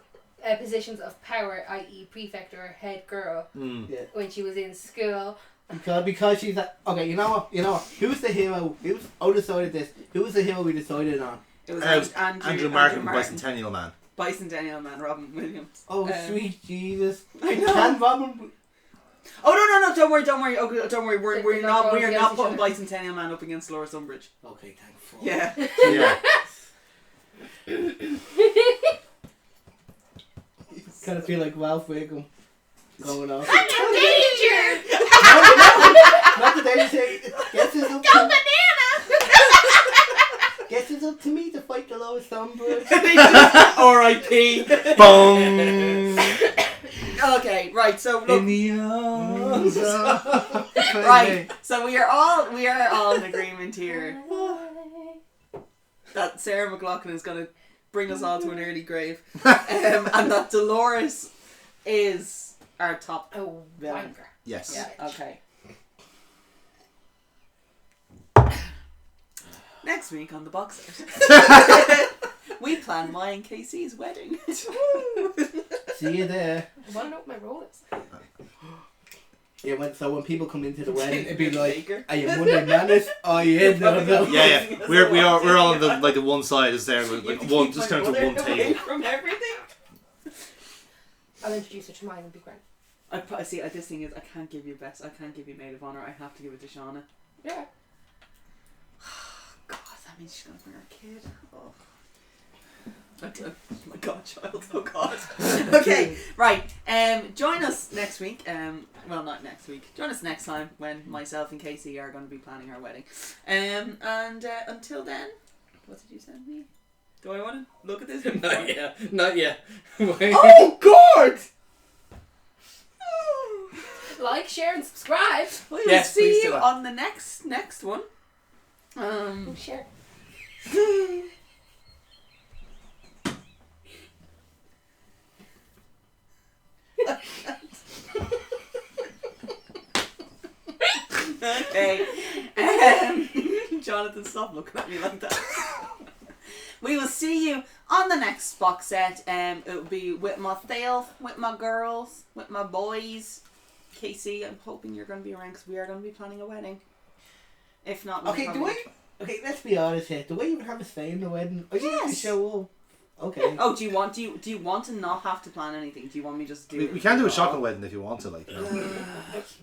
positions of power, i.e. prefect or head girl, Mm. Yeah. when she was in school. Because she's a, okay. You know what? Who's the hero? Who decided this? Who was the hero we decided on? It was Andrew Martin, Bicentennial Man. Bicentennial Man, Robin Williams. Oh sweet Jesus! I know. Can Robin? Oh no! Don't worry. Okay, don't worry. We're They're not not we are going not against putting each other. Bicentennial Man up against Dolores Umbridge. Okay, thank fuck. Yeah. Yeah. Kind of feel like Ralph Wiggum going off. Danger! Not the danger thing. Guess it's up Go to, banana! guess it's up to me to fight the lowest Umbridge. R.I.P. Boom. Okay, right. So look, In the arms of right. So we are all in agreement here that Sarah McLachlan is gonna bring us all to an early grave. And that Dolores is our top Oh, villain. wanker. Yes. Yeah, okay. Next week on the box set, we plan my and Casey's wedding. See you there. I want to know what my role is. Yeah, when people come into the wedding, it'd be Baker. like, are you Monday Madness? Oh yeah, no. Yeah. We're all on the like the one side is there with like one just down to one table. From everything. I'll introduce her to mine and be great. I see. This thing is, I can't give you best. I can't give you maid of honor. I have to give it to Shauna. Yeah. God, that means she's gonna bring her kid. Oh. Oh my god, child. Oh god. Okay, right. Join us next week. Well, not next week. Join us next time when myself and Casey are going to be planning our wedding. And until then, what did you send me? Do I want to look at this? Not yet. Not yet. Oh God! Like, share, and subscribe. We will Yes, see please you do that. on the next one. Oh, share. Okay. Jonathan, stop looking at me like that. We will see you on the next box set. It will be with myself, with my girls, with my boys. Casey, I'm hoping you're going to be around because we are going to be planning a wedding. If not, we'll Okay, probably... Okay, let's be honest here. Do we even have a say in the wedding? Or do you Yes. just show up? Okay. Oh, do you want to not have to plan anything? Do you want me just to do it? We can do a shotgun wedding if you want to, like. You know.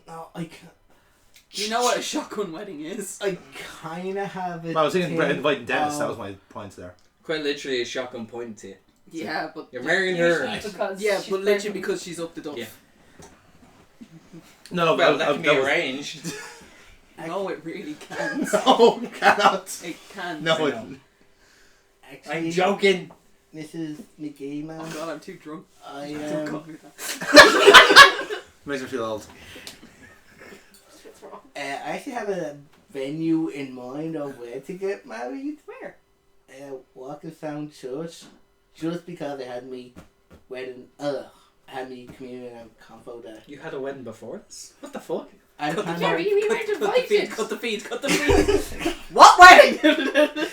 No, I can't. Do you know what a shotgun wedding is? I kind of have it. Well, I was thinking inviting Dennis. That was my point there. Quite literally a shotgun pointing to you. Yeah, but You're marrying her. Usually because yeah, she's but literally pregnant. because she's up the duff. Yeah. No, Well, that can be arranged. No, it really can't. No, cannot. It can't. No, I it, know. Actually, I'm joking. Mrs. McGee, man. Oh god, I'm too drunk. I Don't call me that. makes me feel old. What's wrong? I actually have a venue in mind of where to get married. Where? Walker Sound Church. Just because I had me wedding. I had me communion and confo there. You had a wedding before this? What the fuck? I Cut the kind Jerry, of. you weren't Cut the feed. invited. Cut the feed. Cut the feed. What wedding?